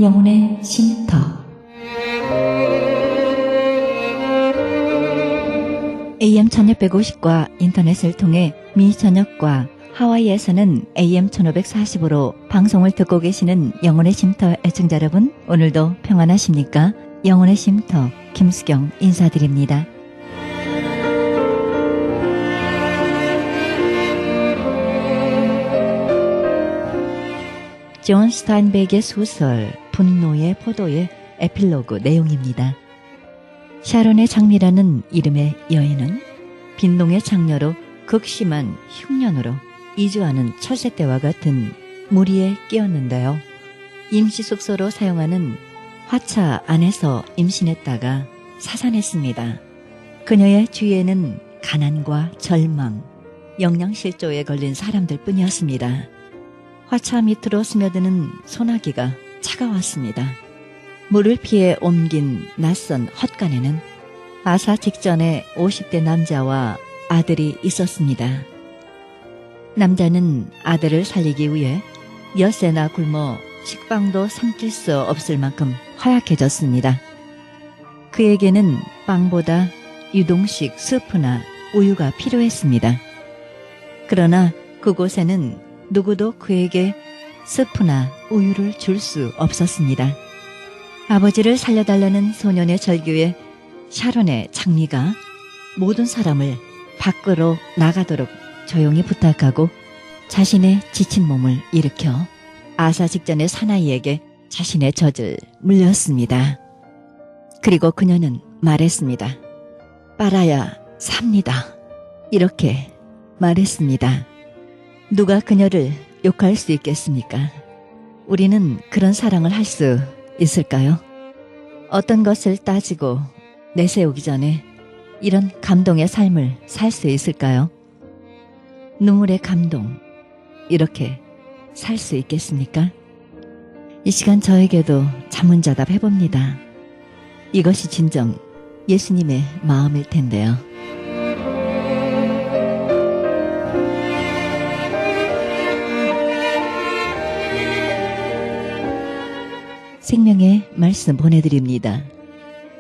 영혼의 쉼터. AM 1650과 인터넷을 통해 미 전역과 하와이에서는 AM 1540으로 방송을 듣고 계시는 영혼의 쉼터 애청자 여러분, 오늘도 평안하십니까? 영혼의 쉼터 김수경 인사드립니다. 존 스타인백의 소설 분노의 포도의 에필로그 내용입니다. 샤론의 장미라는 이름의 여인은 빈농의 장녀로 극심한 흉년으로 이주하는 철새떼와 같은 무리에 끼었는데요. 임시숙소로 사용하는 화차 안에서 임신했다가 사산했습니다. 그녀의 주위에는 가난과 절망, 영양실조에 걸린 사람들 뿐이었습니다. 화차 밑으로 스며드는 소나기가 차가웠습니다. 물을 피해 옮긴 낯선 헛간에는 아사 직전에 50대 남자와 아들이 있었습니다. 남자는 아들을 살리기 위해 엿새나 굶어 식빵도 삼킬 수 없을 만큼 허약해졌습니다. 그에게는 빵보다 유동식 스프나 우유가 필요했습니다. 그러나 그곳에는 누구도 그에게 스프나 우유를 줄 수 없었습니다. 아버지를 살려달라는 소년의 절규에 샤론의 장미가 모든 사람을 밖으로 나가도록 조용히 부탁하고 자신의 지친 몸을 일으켜 아사 직전의 사나이에게 자신의 젖을 물렸습니다. 그리고 그녀는 말했습니다. 빨아야 삽니다. 이렇게 말했습니다. 누가 그녀를 욕할 수 있겠습니까? 우리는 그런 사랑을 할 수 있을까요? 어떤 것을 따지고 내세우기 전에 이런 감동의 삶을 살 수 있을까요? 눈물의 감동, 이렇게 살 수 있겠습니까? 이 시간 저에게도 자문자답 해봅니다. 이것이 진정 예수님의 마음일 텐데요. 생명의 말씀 보내드립니다.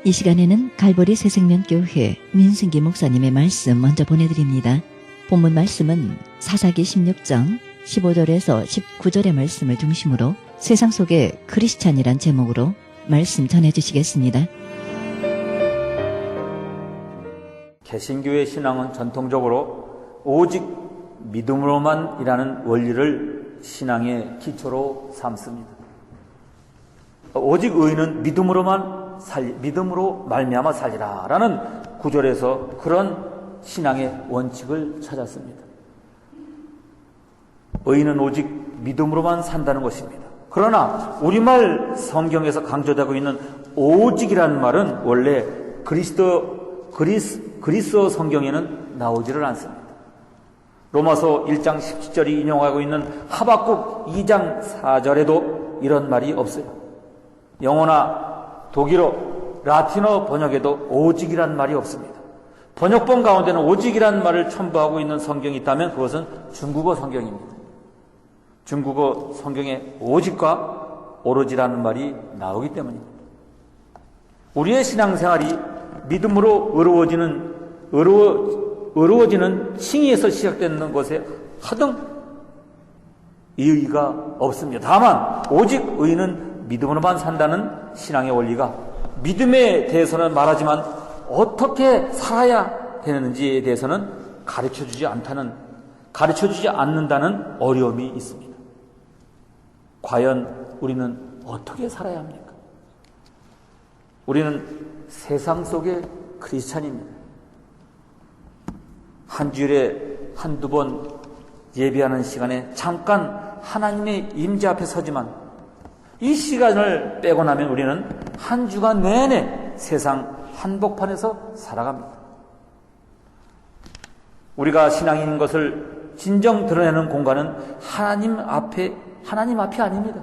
이 시간에는 갈보리 새생명교회 민승기 목사님의 말씀 먼저 보내드립니다. 본문 말씀은 사사기 16장 15절에서 19절의 말씀을 중심으로 세상 속의 크리스찬이란 제목으로 말씀 전해주시겠습니다. 개신교의 신앙은 전통적으로 오직 믿음으로만 이라는 원리를 신앙의 기초로 삼습니다. 오직 의인은 믿음으로 말미암아 살리라 라는 구절에서 그런 신앙의 원칙을 찾았습니다. 의인은 오직 믿음으로만 산다는 것입니다. 그러나 우리말 성경에서 강조되고 있는 오직이라는 말은 원래 그리스어 성경에는 나오지를 않습니다. 로마서 1장 17절이 인용하고 있는 하박국 2장 4절에도 이런 말이 없어요. 영어나 독일어, 라틴어 번역에도 오직이란 말이 없습니다. 번역본 가운데는 오직이란 말을 첨부하고 있는 성경이 있다면 그것은 중국어 성경입니다. 중국어 성경에 오직과 오로지라는 말이 나오기 때문입니다. 우리의 신앙생활이 믿음으로 의로워지는 칭의에서 시작되는 것에 하등 이의가 없습니다. 다만 오직 의인은 믿음으로만 산다는 신앙의 원리가 믿음에 대해서는 말하지만 어떻게 살아야 되는지에 대해서는 가르쳐주지 않는다는 어려움이 있습니다. 과연 우리는 어떻게 살아야 합니까? 우리는 세상 속의 크리스찬입니다. 한 주일에 한두 번 예배하는 시간에 잠깐 하나님의 임재 앞에 서지만 이 시간을 빼고 나면 우리는 한 주간 내내 세상 한복판에서 살아갑니다. 우리가 신앙인인 것을 진정 드러내는 공간은 하나님 앞이 아닙니다.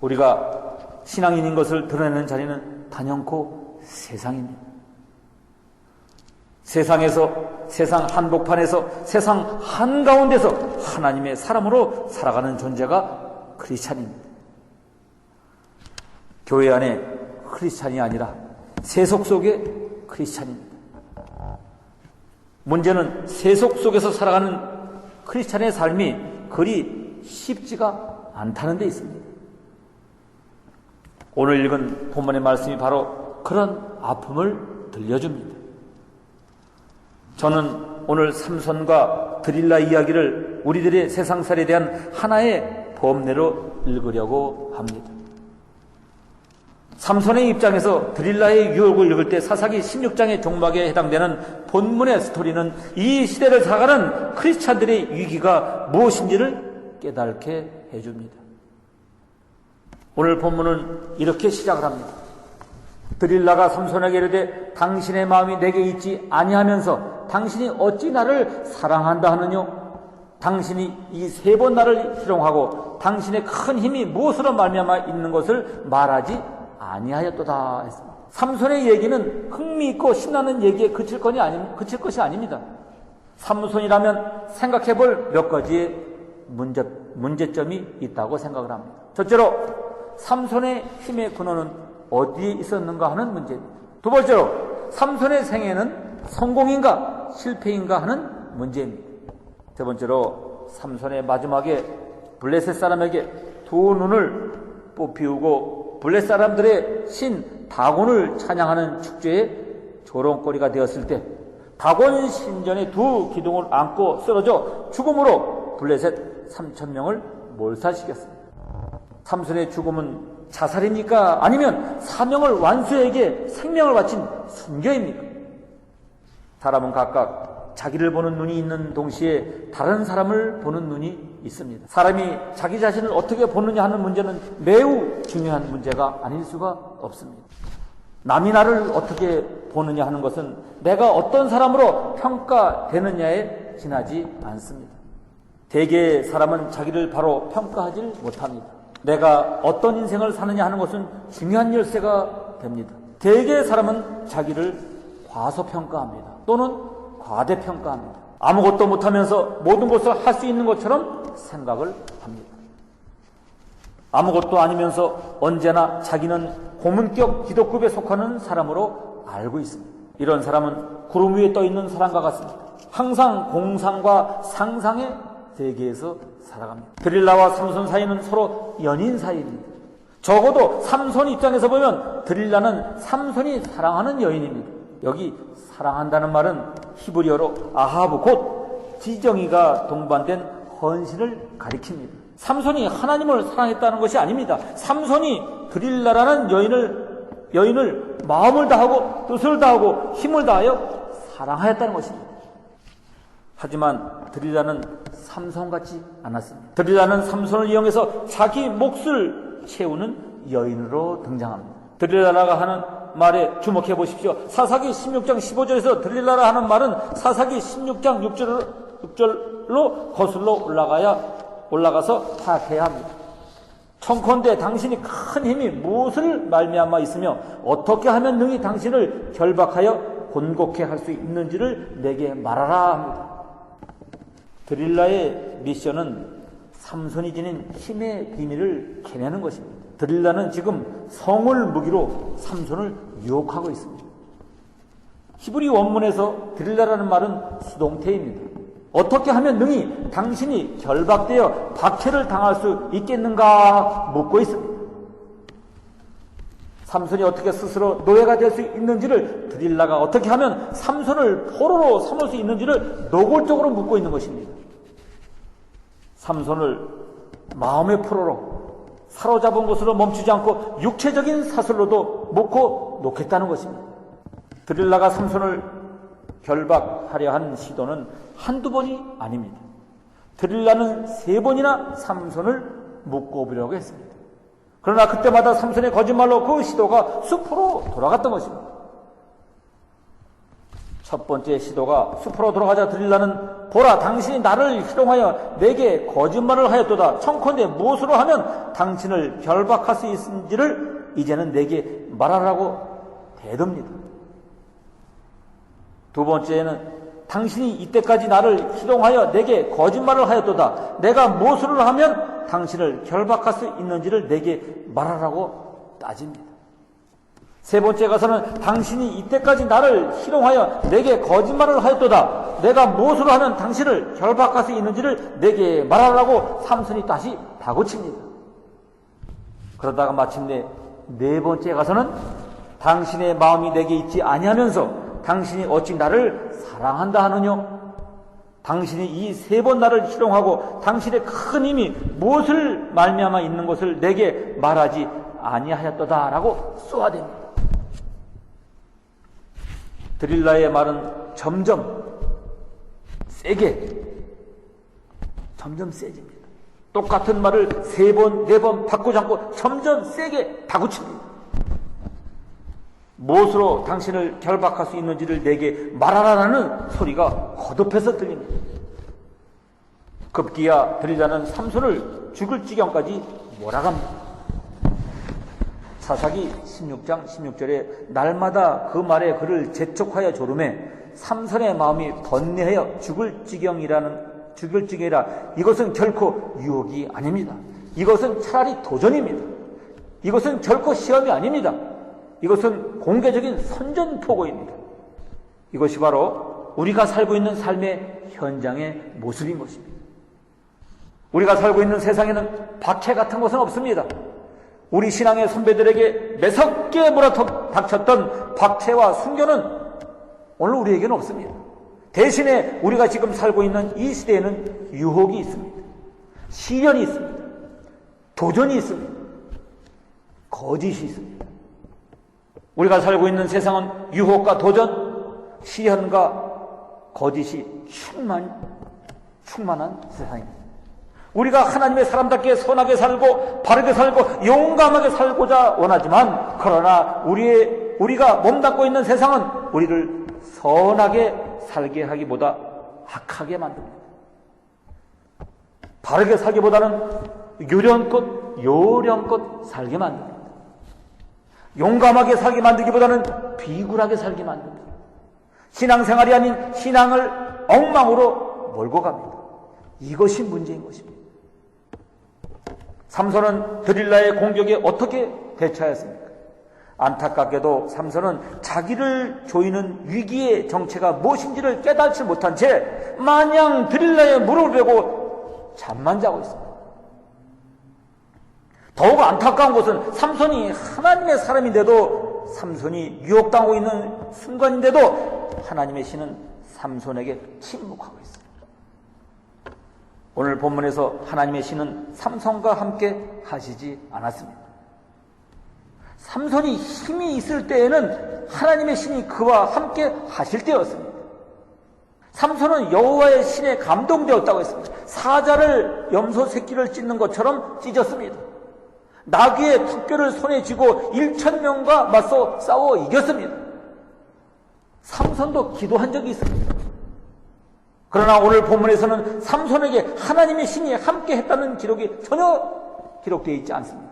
우리가 신앙인인 것을 드러내는 자리는 단연코 세상입니다. 세상 한복판에서 세상 한가운데서 하나님의 사람으로 살아가는 존재가 크리스찬입니다. 교회 안에 크리스찬이 아니라 세속 속의 크리스찬입니다. 문제는 세속 속에서 살아가는 크리스찬의 삶이 그리 쉽지가 않다는 데 있습니다. 오늘 읽은 본문의 말씀이 바로 그런 아픔을 들려줍니다. 저는 오늘 삼손과 드릴라 이야기를 우리들의 세상살이에 대한 하나의 법례로 읽으려고 합니다. 삼손의 입장에서 드릴라의 유혹을 읽을 때 사사기 16장의 종막에 해당되는 본문의 스토리는 이 시대를 살아가는 크리스찬들의 위기가 무엇인지를 깨닫게 해줍니다. 오늘 본문은 이렇게 시작을 합니다. 드릴라가 삼손에게 이르되 당신의 마음이 내게 있지 아니하면서 당신이 어찌 나를 사랑한다 하느뇨? 당신이 이 3번 나를 희롱하고 당신의 큰 힘이 무엇으로 말미암아 있는 것을 말하지 아니하였도다 했습니다. 삼손의 얘기는 흥미있고 신나는 얘기에 그칠 것이 아닙니다. 삼손이라면 생각해볼 몇 가지의 문제점이 있다고 생각을 합니다. 첫째로 삼손의 힘의 근원은 어디에 있었는가 하는 문제입니다. 두 번째로 삼손의 생애는 성공인가 실패인가 하는 문제입니다. 세 번째로 삼손의 마지막에 블레셋 사람에게 두 눈을 뽑히우고 블레셋 사람들의 신 다곤을 찬양하는 축제의 조롱거리가 되었을 때 다곤 신전의 두 기둥을 안고 쓰러져 죽음으로 블레셋 3,000명을 몰살시켰습니다. 삼손의 죽음은 자살입니까? 아니면 사명을 완수에게 생명을 바친 순교입니까? 사람은 각각 자기를 보는 눈이 있는 동시에 다른 사람을 보는 눈이 있습니다. 사람이 자기 자신을 어떻게 보느냐 하는 문제는 매우 중요한 문제가 아닐 수가 없습니다. 남이 나를 어떻게 보느냐 하는 것은 내가 어떤 사람으로 평가되느냐에 지나지 않습니다. 대개의 사람은 자기를 바로 평가하지 못합니다. 내가 어떤 인생을 사느냐 하는 것은 중요한 열쇠가 됩니다. 대개의 사람은 자기를 과소평가합니다. 또는 과대평가합니다. 아무것도 못하면서 모든 것을 할 수 있는 것처럼 생각을 합니다. 아무것도 아니면서 언제나 자기는 고문격 기독급에 속하는 사람으로 알고 있습니다. 이런 사람은 구름 위에 떠있는 사람과 같습니다. 항상 공상과 상상의 세계에서 살아갑니다. 드릴라와 삼손 사이는 서로 연인 사이입니다. 적어도 삼손 입장에서 보면 드릴라는 삼손이 사랑하는 여인입니다. 여기 사랑한다는 말은 히브리어로 아하브 곧 지정이가 동반된 헌신을 가리킵니다. 삼손이 하나님을 사랑했다는 것이 아닙니다. 삼손이 드릴라라는 여인을 마음을 다하고 뜻을 다하고 힘을 다하여 사랑하였다는 것입니다. 하지만 드릴라는 삼손같지 않았습니다. 드릴라는 삼손을 이용해서 자기 몫을 채우는 여인으로 등장합니다. 드릴라가 하는 말에 주목해 보십시오. 사사기 16장 15절에서 드릴라라 하는 말은 사사기 16장 6절로 거슬러 올라가서 파악해야 합니다. 청컨대 당신이 큰 힘이 무엇을 말미암아 있으며 어떻게 하면 능히 당신을 결박하여 곤곡해 할 수 있는지를 내게 말하라 합니다. 드릴라의 미션은 삼손이 지닌 힘의 비밀을 캐내는 것입니다. 드릴라는 지금 성을 무기로 삼손을 유혹하고 있습니다. 히브리 원문에서 드릴라라는 말은 수동태입니다. 어떻게 하면 능히 당신이 결박되어 박해를 당할 수 있겠는가 묻고 있습니다. 삼손이 어떻게 스스로 노예가 될 수 있는지를 드릴라가 어떻게 하면 삼손을 포로로 삼을 수 있는지를 노골적으로 묻고 있는 것입니다. 삼손을 마음의 포로로 사로잡은 것으로 멈추지 않고 육체적인 사슬로도 묶어 놓겠다는 것입니다. 드릴라가 삼손을 결박하려 한 시도는 한두 번이 아닙니다. 드릴라는 3번이나 삼손을 묶어보려고 했습니다. 그러나 그때마다 삼손의 거짓말로 그 시도가 숲으로 돌아갔던 것입니다. 첫 번째 시도가 숲으로 돌아가자 드릴라는 보라 당신이 나를 희롱하여 내게 거짓말을 하였도다. 청컨대 무엇으로 하면 당신을 결박할 수 있는지를 이제는 내게 말하라고 대듭니다. 두 번째는 당신이 이때까지 나를 희롱하여 내게 거짓말을 하였도다. 내가 무엇을 하면 당신을 결박할 수 있는지를 내게 말하라고 따집니다. 세 번째 가서는 당신이 이때까지 나를 희롱하여 내게 거짓말을 하였도다. 내가 무엇으로 하면 당신을 결박할 수 있는지를 내게 말하라고 삼손이 다시 다그칩니다. 그러다가 마침내 네 번째 가서는 당신의 마음이 내게 있지 아니하면서 당신이 어찌 나를 사랑한다 하느냐? 당신이 이 세 번 나를 희롱하고 당신의 큰 힘이 무엇을 말미암아 있는 것을 내게 말하지 아니하였도다라고 쏘아댑니다. 드릴라의 말은 점점 세집니다. 똑같은 말을 세 번, 네 번 바꾸지 않고 점점 세게 다구칩니다. 무엇으로 당신을 결박할 수 있는지를 내게 말하라는 소리가 거듭해서 들립니다. 급기야 드릴라는 삼손을 죽을 지경까지 몰아갑니다. 사사기 16장 16절에 날마다 그 말에 그를 재촉하여 조르매 삼손의 마음이 번뇌하여 죽을 지경이라 이것은 결코 유혹이 아닙니다. 이것은 차라리 도전입니다. 이것은 결코 시험이 아닙니다. 이것은 공개적인 선전포고입니다. 이것이 바로 우리가 살고 있는 삶의 현장의 모습인 것입니다. 우리가 살고 있는 세상에는 박해 같은 것은 없습니다. 우리 신앙의 선배들에게 매섭게 몰아닥쳤던 박해와 순교는 오늘 우리에게는 없습니다. 대신에 우리가 지금 살고 있는 이 시대에는 유혹이 있습니다. 시련이 있습니다. 도전이 있습니다. 거짓이 있습니다. 우리가 살고 있는 세상은 유혹과 도전, 시련과 거짓이 충만한 세상입니다. 우리가 하나님의 사람답게 선하게 살고 바르게 살고 용감하게 살고자 원하지만 그러나 우리가 몸담고 있는 세상은 우리를 선하게 살게 하기보다 악하게 만듭니다. 바르게 살기보다는 요령껏 살게 만듭니다. 용감하게 살게 만들기보다는 비굴하게 살게 만듭니다. 신앙생활이 아닌 신앙을 엉망으로 몰고 갑니다. 이것이 문제인 것입니다. 삼손은 드릴라의 공격에 어떻게 대처하였습니까? 안타깝게도 삼손은 자기를 조이는 위기의 정체가 무엇인지를 깨닫지 못한 채 마냥 드릴라의 무릎을 베고 잠만 자고 있습니다. 더욱 안타까운 것은 삼손이 하나님의 사람인데도 삼손이 유혹당하고 있는 순간인데도 하나님의 신은 삼손에게 침묵하고 있습니다. 오늘 본문에서 하나님의 신은 삼손과 함께 하시지 않았습니다. 삼손이 힘이 있을 때에는 하나님의 신이 그와 함께 하실 때였습니다. 삼손은 여호와의 신에 감동되었다고 했습니다. 사자를 염소 새끼를 찢는 것처럼 찢었습니다. 나귀의 턱뼈를 손에 쥐고 1,000명과 맞서 싸워 이겼습니다. 삼손도 기도한 적이 있습니다. 그러나 오늘 본문에서는 삼손에게 하나님의 신이 함께 했다는 기록이 전혀 기록되어 있지 않습니다.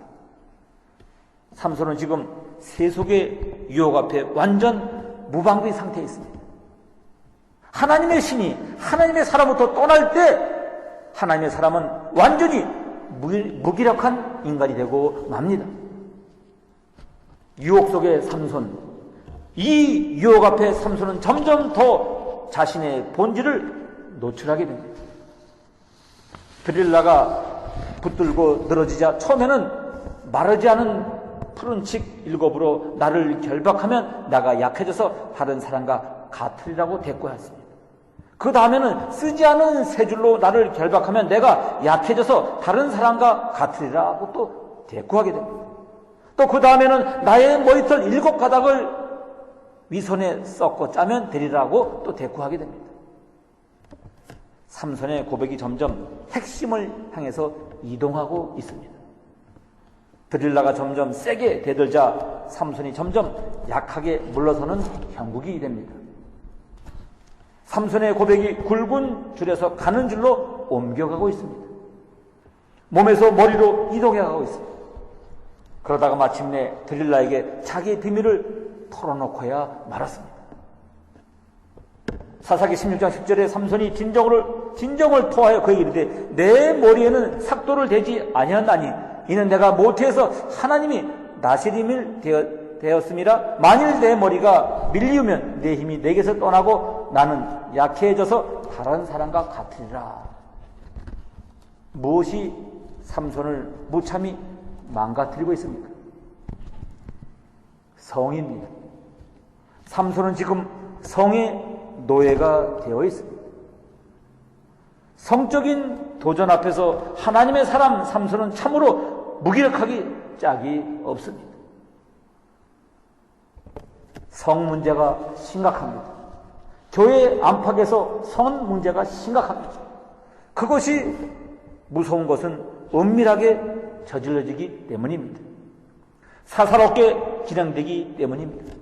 삼손은 지금 세속의 유혹 앞에 완전 무방비 상태에 있습니다. 하나님의 신이 하나님의 사람부터 떠날 때 하나님의 사람은 완전히 무기력한 인간이 되고 맙니다. 유혹 속의 삼손, 이 유혹 앞에 삼손은 점점 더 자신의 본질을 노출하게 됩니다. 드릴라가 붙들고 늘어지자 처음에는 마르지 않은 푸른 칙 일곱으로 나를 결박하면 나가 약해져서 다른 사람과 같으리라고 대꾸했습니다. 그 다음에는 쓰지 않은 세 줄로 나를 결박하면 내가 약해져서 다른 사람과 같으리라고 또 대꾸하게 됩니다. 또 그 다음에는 나의 머리털 7가닥을 위손에 썩고 짜면 되리라고 또 대꾸하게 됩니다. 삼손의 고백이 점점 핵심을 향해서 이동하고 있습니다. 드릴라가 점점 세게 대들자 삼손이 점점 약하게 물러서는 형국이 됩니다. 삼손의 고백이 굵은 줄에서 가는 줄로 옮겨가고 있습니다. 몸에서 머리로 이동해가고 있습니다. 그러다가 마침내 드릴라에게 자기의 비밀을 털어놓고야 말았습니다. 사사기 16장 10절에 삼손이 진정을 토하여 그에게 이르되 내 머리에는 삭도를 대지 아니하나니 이는 내가 모태에서 하나님이 나시림이 되었음이라. 만일 내 머리가 밀리우면 내 힘이 내게서 떠나고 나는 약해져서 다른 사람과 같으리라. 무엇이 삼손을 무참히 망가뜨리고 있습니까? 성입니다. 삼손은 지금 성의 노예가 되어 있습니다. 성적인 도전 앞에서 하나님의 사람 삼손은 참으로 무기력하기 짝이 없습니다. 성 문제가 심각합니다. 교회 안팎에서 성 문제가 심각합니다. 그것이 무서운 것은 은밀하게 저질러지기 때문입니다. 사사롭게 진행되기 때문입니다.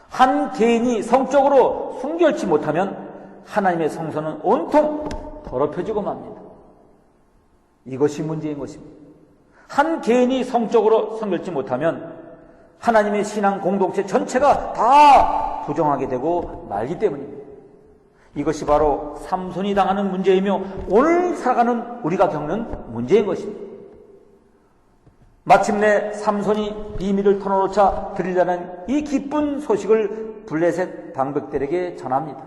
한 개인이 성적으로 순결치 못하면 하나님의 성소는 온통 더럽혀지고 맙니다. 이것이 문제인 것입니다. 한 개인이 성적으로 성결치 못하면 하나님의 신앙 공동체 전체가 다 부정하게 되고 말기 때문입니다. 이것이 바로 삼손이 당하는 문제이며 오늘 살아가는 우리가 겪는 문제인 것입니다. 마침내 삼손이 비밀을 털어놓자 드리려는 이 기쁜 소식을 블레셋 방백들에게 전합니다.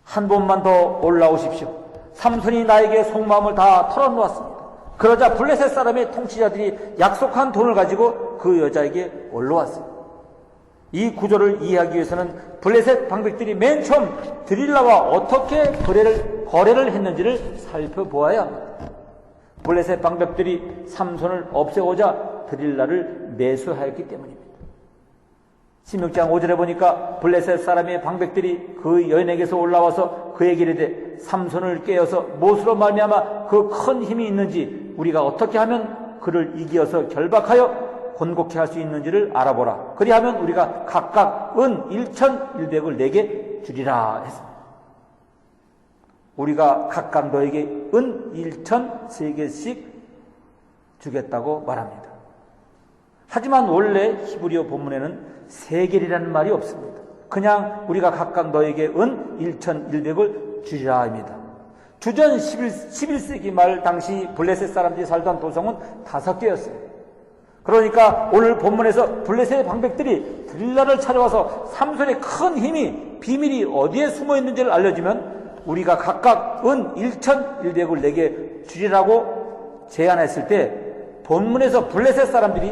한 번만 더 올라오십시오. 삼손이 나에게 속마음을 다 털어놓았습니다. 그러자 블레셋 사람의 통치자들이 약속한 돈을 가지고 그 여자에게 올라왔어요. 이 구조를 이해하기 위해서는 블레셋 방백들이 맨 처음 드릴라와 어떻게 거래를 했는지를 살펴보아야 합니다. 블레셋 방백들이 삼손을 없애고자 드릴라를 매수하였기 때문입니다. 16장 5절에 보니까 블레셋 사람의 방백들이 그 여인에게서 올라와서 그에게 이르되 삼손을 깨어서 무엇으로 말미암아 그 큰 힘이 있는지 우리가 어떻게 하면 그를 이기어서 결박하여 곤곡해 할 수 있는지를 알아보라. 그리하면 우리가 각각 은 1,100을 내게 주리라 했습니다. 우리가 각각 너에게 은 1,003개씩 주겠다고 말합니다. 하지만 원래 히브리어 본문에는 세겔이라는 말이 없습니다. 그냥 우리가 각각 너에게 은 1,100을 주리라 합니다. 주전 11세기 말 당시 블레셋 사람들이 살던 도성은 5개였어요. 그러니까 오늘 본문에서 블레셋의 방백들이 드릴라를 찾아와서 삼손의 큰 힘이 비밀이 어디에 숨어 있는지를 알려주면 우리가 각각 은 1,100을 내게 주리라고 제안했을 때 본문에서 블레셋 사람들이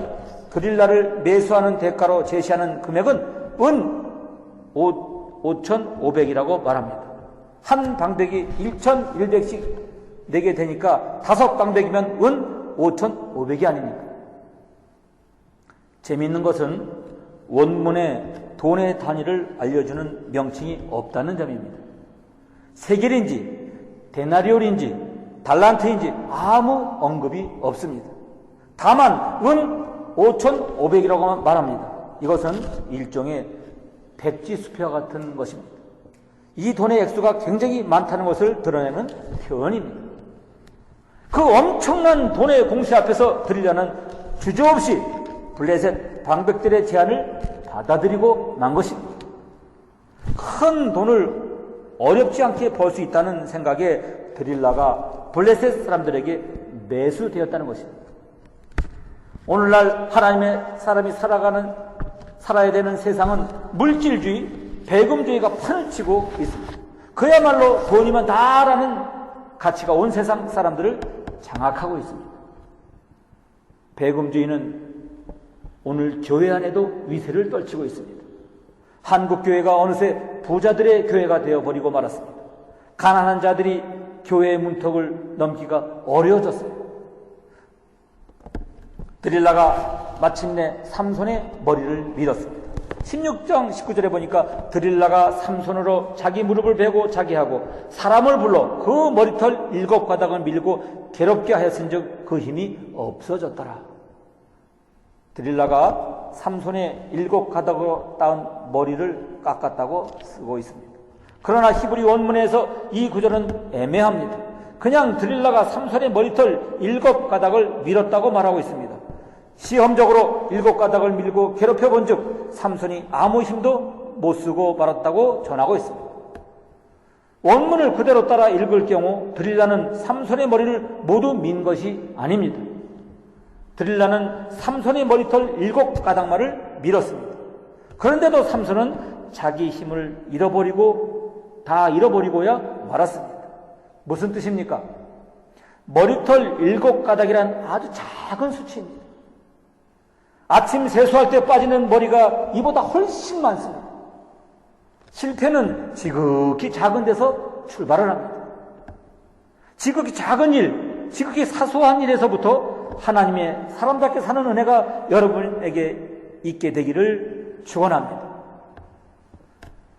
드릴라를 매수하는 대가로 제시하는 금액은 은 5,500이라고 말합니다. 한 방백이 1,100씩 내게 되니까 5방백이면 은 5,500이 아닙니까? 재미있는 것은 원문에 돈의 단위를 알려주는 명칭이 없다는 점입니다. 세겔인지 데나리올인지 달란트인지 아무 언급이 없습니다. 다만 은 5,500이라고 말합니다. 이것은 일종의 백지수표와 같은 것입니다. 이 돈의 액수가 굉장히 많다는 것을 드러내는 표현입니다. 그 엄청난 돈의 공시 앞에서 드리려는 주저없이 블레셋 방백들의 제안을 받아들이고 만 것입니다. 큰 돈을 어렵지 않게 벌 수 있다는 생각에 드릴라가 블레셋 사람들에게 매수되었다는 것입니다. 오늘날 하나님의 사람이 살아야 되는 세상은 물질주의, 배금주의가 판을 치고 있습니다. 그야말로 돈이면 다라는 가치가 온 세상 사람들을 장악하고 있습니다. 배금주의는 오늘 교회 안에도 위세를 떨치고 있습니다. 한국 교회가 어느새 부자들의 교회가 되어버리고 말았습니다. 가난한 자들이 교회의 문턱을 넘기가 어려워졌어요. 드릴라가 마침내 삼손의 머리를 밀었습니다. 16장 19절에 보니까 드릴라가 삼손으로 자기 무릎을 베고 자기 하고 사람을 불러 그 머리털 7가닥을 밀고 괴롭게 하였은즉 그 힘이 없어졌더라. 드릴라가 삼손의 7가닥으로 따은 머리를 깎았다고 쓰고 있습니다. 그러나 히브리 원문에서 이 구절은 애매합니다. 그냥 드릴라가 삼손의 머리털 7가닥을 밀었다고 말하고 있습니다. 시험적으로 7가닥을 밀고 괴롭혀 본 즉 삼손이 아무 힘도 못 쓰고 말았다고 전하고 있습니다. 원문을 그대로 따라 읽을 경우 드릴라는 삼손의 머리를 모두 민 것이 아닙니다. 드릴라는 삼손의 머리털 7가닥만을 밀었습니다. 그런데도 삼손은 자기 힘을 잃어버리고야 말았습니다. 무슨 뜻입니까? 머리털 7가닥이란 아주 작은 수치입니다. 아침 세수할 때 빠지는 머리가 이보다 훨씬 많습니다. 실패는 지극히 작은 데서 출발을 합니다. 지극히 작은 일, 지극히 사소한 일에서부터 하나님의 사람답게 사는 은혜가 여러분에게 있게 되기를 축원합니다.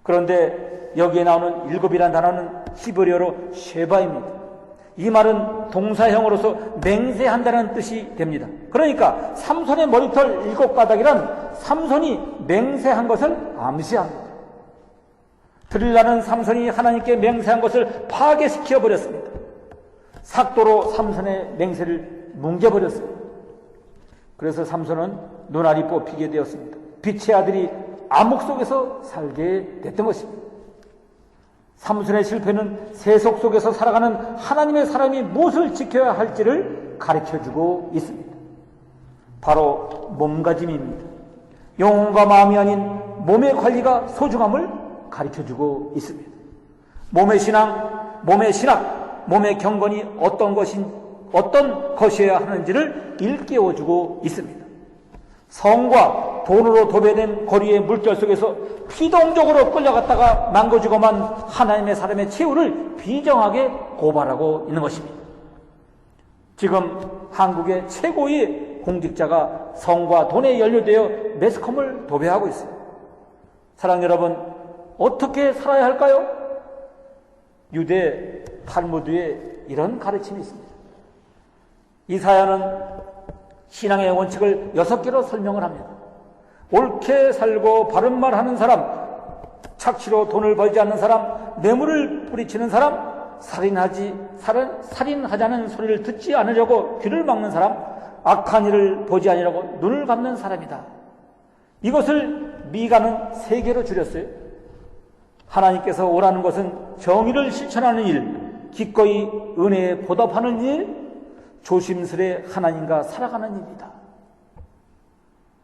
그런데 여기에 나오는 7이라는 단어는 히브리어로 쉐바입니다. 이 말은 동사형으로서 맹세한다는 뜻이 됩니다. 그러니까 삼손의 머리털 7가닥이란 삼손이 맹세한 것을 암시합니다. 드릴라는 삼손이 하나님께 맹세한 것을 파괴시켜 버렸습니다. 삭도로 삼손의 맹세를 뭉개버렸습니다. 그래서 삼손은 눈알이 뽑히게 되었습니다. 빛의 아들이 암흑 속에서 살게 됐던 것입니다. 삼손의 실패는 세속 속에서 살아가는 하나님의 사람이 무엇을 지켜야 할지를 가르쳐주고 있습니다. 바로 몸가짐입니다. 영혼과 마음이 아닌 몸의 관리가 소중함을 가르쳐주고 있습니다. 몸의 신앙, 몸의 경건이 어떤 것이어야 하는지를 일깨워주고 있습니다. 성과 돈으로 도배된 거리의 물결 속에서 피동적으로 끌려갔다가 망가지고만 하나님의 사람의 최후를 비정하게 고발하고 있는 것입니다. 지금 한국의 최고의 공직자가 성과 돈에 연루되어 매스컴을 도배하고 있어요. 사랑 여러분, 어떻게 살아야 할까요? 유대 탈무드에 이런 가르침이 있습니다. 이사야는 신앙의 원칙을 6개로 설명을 합니다. 옳게 살고 바른 말 하는 사람, 착취로 돈을 벌지 않는 사람, 뇌물을 뿌리치는 사람, 살인하자는 소리를 듣지 않으려고 귀를 막는 사람, 악한 일을 보지 아니라고 눈을 감는 사람이다. 이것을 미가는 3개로 줄였어요. 하나님께서 오라는 것은 정의를 실천하는 일, 기꺼이 은혜에 보답하는 일, 조심스레 하나님과 살아가는 일이다.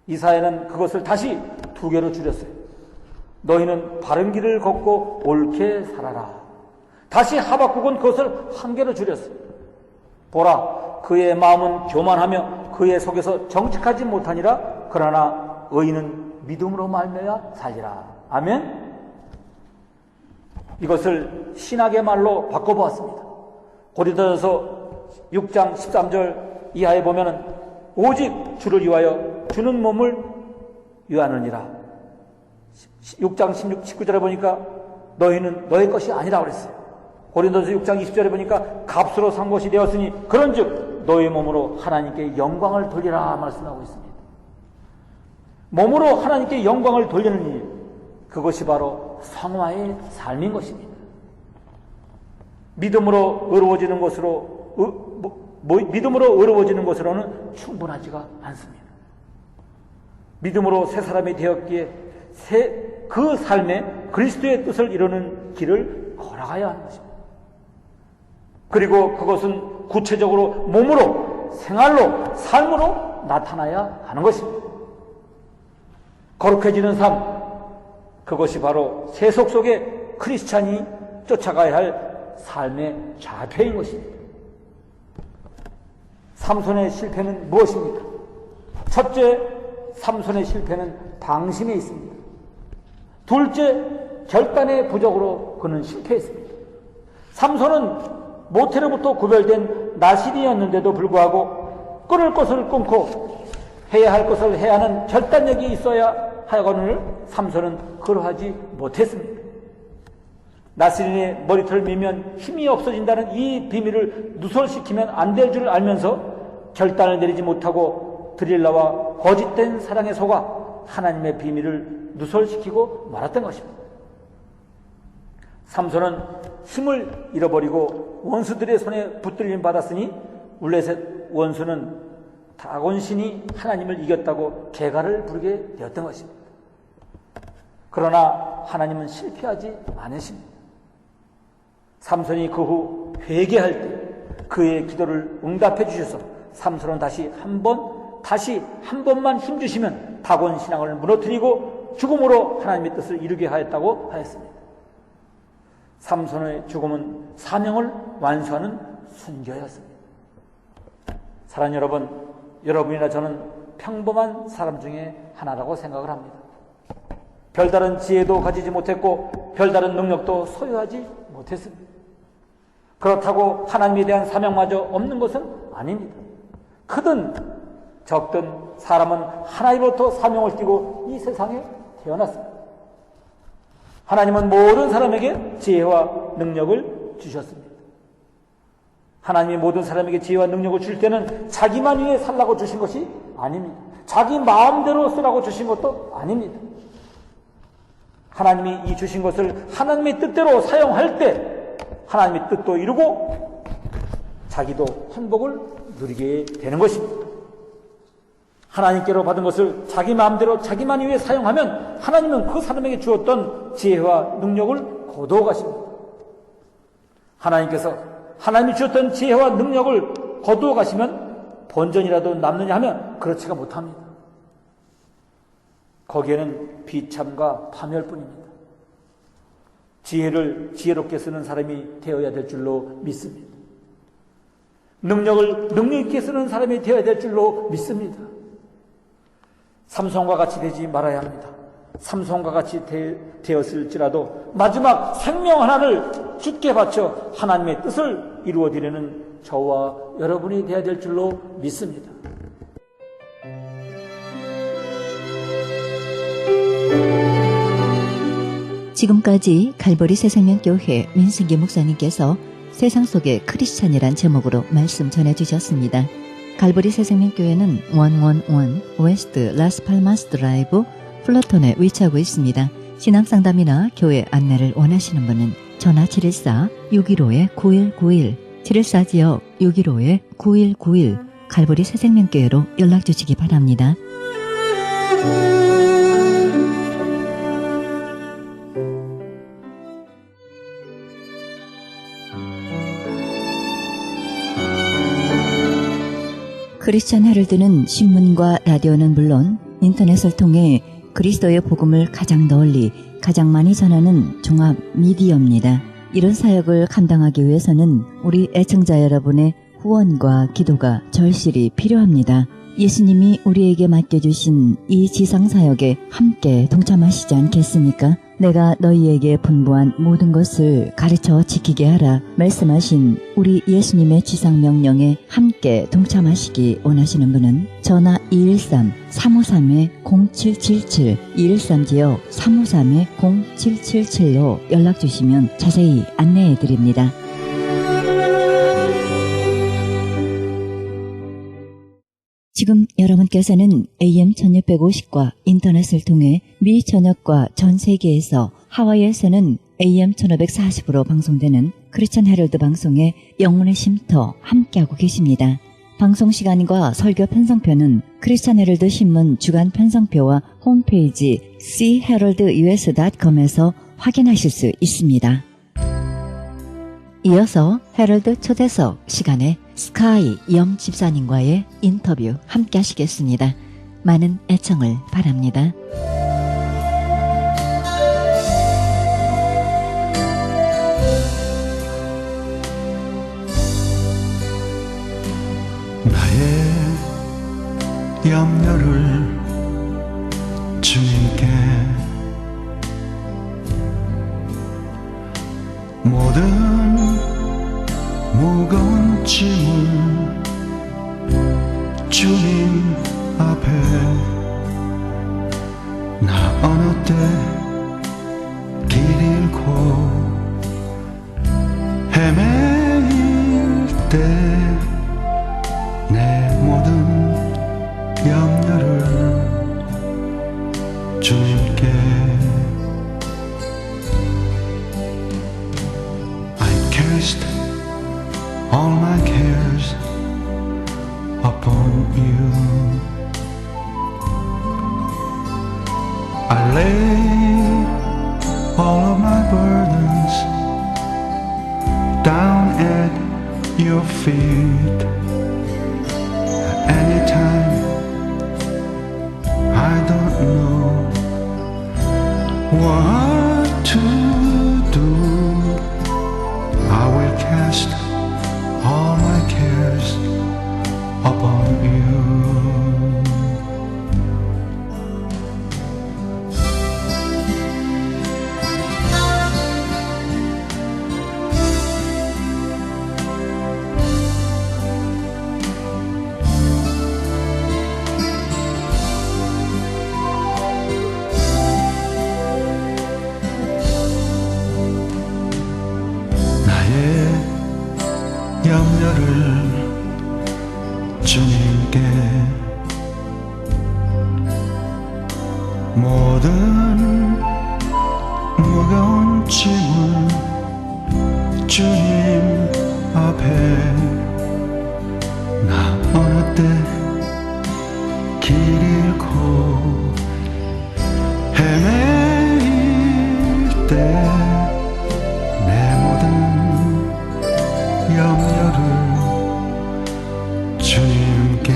이사야는 그것을 다시 2개로 줄였어요. 너희는 바른 길을 걷고 옳게 살아라. 다시 하박국은 그것을 1개로 줄였어요. 보라, 그의 마음은 교만하며 그의 속에서 정직하지 못하니라. 그러나 의인은 믿음으로 말미암아 살리라. 아멘. 이것을 신학의 말로 바꿔보았습니다. 고린도전서 6장 13절 이하에 보면은 오직 주를 위하여 주는 몸을 위하느니라. 6장 19절에 보니까 너희는 너의 것이 아니라 그랬어요. 고린도서 6장 20절에 보니까 값으로 산 것이 되었으니 그런즉 너희 몸으로 하나님께 영광을 돌리라 말씀하고 있습니다. 몸으로 하나님께 영광을 돌리는 일, 그것이 바로 성화의 삶인 것입니다. 믿음으로 의로워지는 것으로는 충분하지가 않습니다. 믿음으로 새 사람이 되었기에 그 삶에 그리스도의 뜻을 이루는 길을 걸어가야 하는 것입니다. 그리고 그것은 구체적으로 몸으로, 생활로, 삶으로 나타나야 하는 것입니다. 거룩해지는 삶, 그것이 바로 세속 속에 크리스찬이 쫓아가야 할 삶의 좌표인 것입니다. 삼손의 실패는 무엇입니까? 첫째, 삼손의 실패는 방심에 있습니다. 둘째, 결단의 부족으로 그는 실패했습니다. 삼손은 모태로부터 구별된 나실이었는데도 불구하고 끊을 것을 끊고 해야 할 것을 해야 하는 결단력이 있어야 하거늘 삼손은 그러하지 못했습니다. 나실인의 머리털을 밀면 힘이 없어진다는 이 비밀을 누설시키면 안 될 줄 알면서 결단을 내리지 못하고 드릴라와 거짓된 사랑에 속아 하나님의 비밀을 누설시키고 말았던 것입니다. 삼손은 힘을 잃어버리고 원수들의 손에 붙들림 받았으니 울레셋 원수는 다곤신이 하나님을 이겼다고 개가를 부르게 되었던 것입니다. 그러나 하나님은 실패하지 않으십니다. 삼손이 그 후 회개할 때 그의 기도를 응답해 주셔서 삼손은 다시 한번 다시 한 번만 힘주시면 다곤 신앙을 무너뜨리고 죽음으로 하나님의 뜻을 이루게 하였다고 하였습니다. 삼손의 죽음은 사명을 완수하는 순교였습니다. 사랑하는 여러분, 여러분이나 저는 평범한 사람 중에 하나라고 생각을 합니다. 별다른 지혜도 가지지 못했고 별다른 능력도 소유하지 못했습니다. 그렇다고 하나님에 대한 사명마저 없는 것은 아닙니다. 크든 적든 사람은 하나님으로부터 사명을 띠고 이 세상에 태어났습니다. 하나님은 모든 사람에게 지혜와 능력을 주셨습니다. 하나님이 모든 사람에게 지혜와 능력을 줄 때는 자기만 위해 살라고 주신 것이 아닙니다. 자기 마음대로 쓰라고 주신 것도 아닙니다. 하나님이 이 주신 것을 하나님의 뜻대로 사용할 때 하나님의 뜻도 이루고 자기도 행복을 누리게 되는 것입니다. 하나님께로 받은 것을 자기 마음대로 자기만 위해 사용하면 하나님은 그 사람에게 주었던 지혜와 능력을 거두어 가십니다. 하나님께서 하나님이 주었던 지혜와 능력을 거두어 가시면 본전이라도 남느냐 하면 그렇지가 못합니다. 거기에는 비참과 파멸뿐입니다. 지혜를 지혜롭게 쓰는 사람이 되어야 될 줄로 믿습니다. 능력을 능력 있게 쓰는 사람이 되어야 될 줄로 믿습니다. 삼손과 같이 되지 말아야 합니다. 삼손과 같이 되었을지라도 마지막 생명 하나를 주께 바쳐 하나님의 뜻을 이루어드리는 저와 여러분이 되어야 될 줄로 믿습니다. 지금까지 갈보리 새생명교회 민승기 목사님께서 세상 속의 크리스찬이란 제목으로 말씀 전해주셨습니다. 갈보리 새생명교회는 111 웨스트 라스팔마스 드라이브 플러톤에 위치하고 있습니다. 신앙상담이나 교회 안내를 원하시는 분은 전화 714-615-9191 714지역 615-9191 갈보리 새생명교회로 연락주시기 바랍니다. 크리스천 헤럴드는 신문과 라디오는 물론 인터넷을 통해 그리스도의 복음을 가장 널리 가장 많이 전하는 종합 미디어입니다. 이런 사역을 감당하기 위해서는 우리 애청자 여러분의 후원과 기도가 절실히 필요합니다. 예수님이 우리에게 맡겨주신 이 지상사역에 함께 동참하시지 않겠습니까? 내가 너희에게 분부한 모든 것을 가르쳐 지키게 하라 말씀하신 우리 예수님의 지상명령에 함께 동참하시기 원하시는 분은 전화 213-353-0777 213지역 353-0777로 연락주시면 자세히 안내해드립니다. 지금 여러분께서는 AM 1650과 인터넷을 통해 미 전역과 전 세계에서 하와이에서는 AM 1540으로 방송되는 크리스천 헤럴드 방송의 영혼의 쉼터 함께하고 계십니다. 방송 시간과 설교 편성표는 크리스천 헤럴드 신문 주간 편성표와 홈페이지 cheheraldus.com에서 확인하실 수 있습니다. 이어서 헤럴드 초대석 시간에 스카이 염 집사님과의 인터뷰 함께 하시겠습니다. 많은 애청을 바랍니다. 나의 염려를 주님께 모든 무거운 짐을 주님 앞에 나 어느 때 길 잃고 헤매일 때 내 모든 염려를 주님께 I cast all my cares upon you. I lay all of my burdens down at your feet. Anytime I don't know what to do. I will cast all my cares upon you. 염려를 주님께 모든 무거운 짐을 주님 앞에 나 어느 때 길 잃고 헤매일 때 내 모든 염려를 주님께.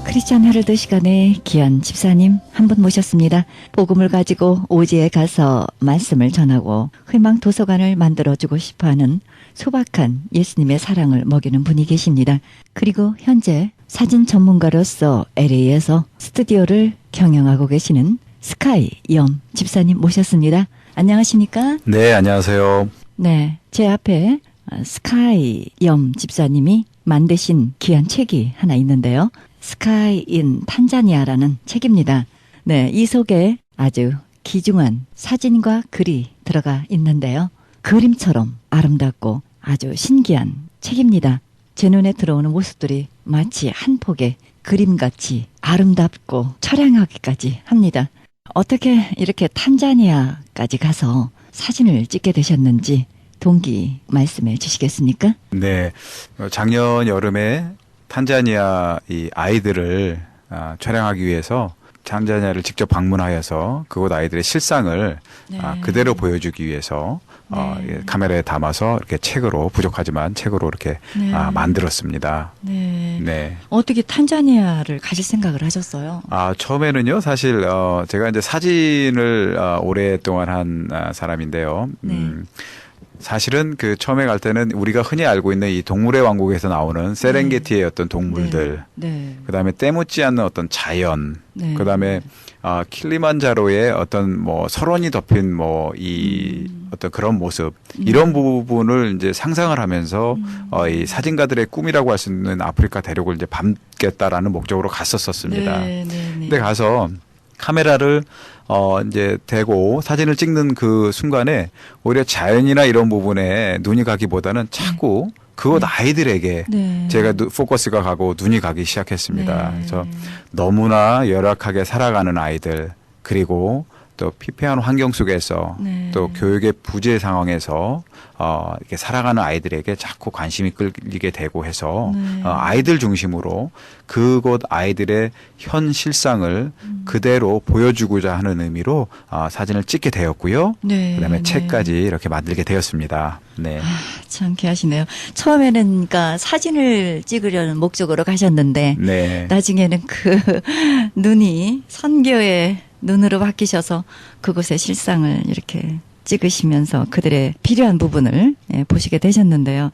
크리스천 헤럴드 시간에 귀한 집사님 한 분 모셨습니다. 복음을 가지고 오지에 가서 말씀을 전하고 희망 도서관을 만들어주고 싶어하는 소박한 예수님의 사랑을 먹이는 분이 계십니다. 그리고 현재 사진 전문가로서 LA에서 스튜디오를 경영하고 계시는 스카이 염 집사님 모셨습니다. 안녕하십니까? 네, 안녕하세요. 네, 제 앞에 스카이 염 집사님이 만드신 귀한 책이 하나 있는데요. 스카이 인 탄자니아라는 책입니다. 네, 이 속에 아주 귀중한 사진과 글이 들어가 있는데요. 그림처럼 아름답고 아주 신기한 책입니다. 제 눈에 들어오는 모습들이 마치 한 폭의 그림같이 아름답고 처량하기까지 합니다. 어떻게 이렇게 탄자니아까지 가서 사진을 찍게 되셨는지 동기 말씀해 주시겠습니까? 네, 작년 여름에 탄자니아 이 아이들을 촬영하기 위해서 탄자니아를 직접 방문하여서 그곳 아이들의 실상을 네. 그대로 보여주기 위해서 네. 카메라에 담아서 이렇게 책으로 부족하지만 책으로 이렇게 네. 만들었습니다. 네. 네. 어떻게 탄자니아를 가실 생각을 하셨어요? 처음에는요, 사실 제가 이제 사진을 오랫동안 한 사람인데요. 네. 사실은 그 처음에 갈 때는 우리가 흔히 알고 있는 이 동물의 왕국에서 나오는 세렝게티의 어떤 동물들, 네. 그다음에 때묻지 않는 어떤 자연, 네. 그다음에 킬리만자로의 어떤 뭐 설원이 덮인 뭐 이 어떤 그런 모습, 이런 부분을 이제 상상을 하면서 이 사진가들의 꿈이라고 할 수 있는 아프리카 대륙을 이제 밟겠다라는 목적으로 갔었습니다. 네. 근데 가서 카메라를 이제 대고 사진을 찍는 그 순간에 오히려 자연이나 이런 부분에 눈이 가기보다는 자꾸 그곳 아이들에게 네. 제가 포커스가 가고 눈이 가기 시작했습니다. 네. 그래서 너무나 열악하게 살아가는 아이들, 그리고 또 피폐한 환경 속에서 네. 또 교육의 부재 상황에서 이렇게 살아가는 아이들에게 자꾸 관심이 끌리게 되고 해서 네. 아이들 중심으로 그곳 아이들의 현 실상을 그대로 보여주고자 하는 의미로 사진을 찍게 되었고요. 네. 그다음에 네. 책까지 이렇게 만들게 되었습니다. 네. 참 귀하시네요. 처음에는 그러니까 사진을 찍으려는 목적으로 가셨는데 네. 나중에는 그 눈이 선교의 눈으로 바뀌셔서 그곳의 실상을 이렇게 찍으시면서 그들의 필요한 부분을 보시게 되셨는데요.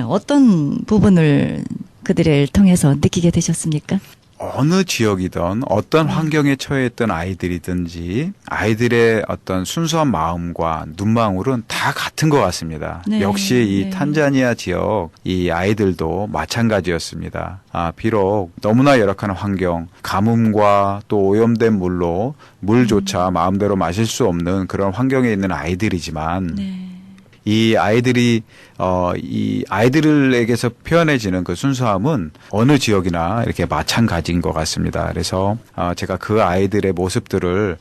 어떤 부분을 그들을 통해서 느끼게 되셨습니까? 어느 지역이든 어떤 환경에 처해 있던 아이들이든지 아이들의 어떤 순수한 마음과 눈망울은 다 같은 것 같습니다. 네, 역시 이 네. 탄자니아 지역 이 아이들도 마찬가지였습니다. 비록 너무나 열악한 환경, 가뭄과 또 오염된 물로 물조차 마음대로 마실 수 없는 그런 환경에 있는 아이들이지만 네. 이 아이들이 이 아이들에게서 표현해지는 그 순수함은 어느 지역이나 이렇게 마찬가지인 것 같습니다. 그래서 제가 그 아이들의 모습들을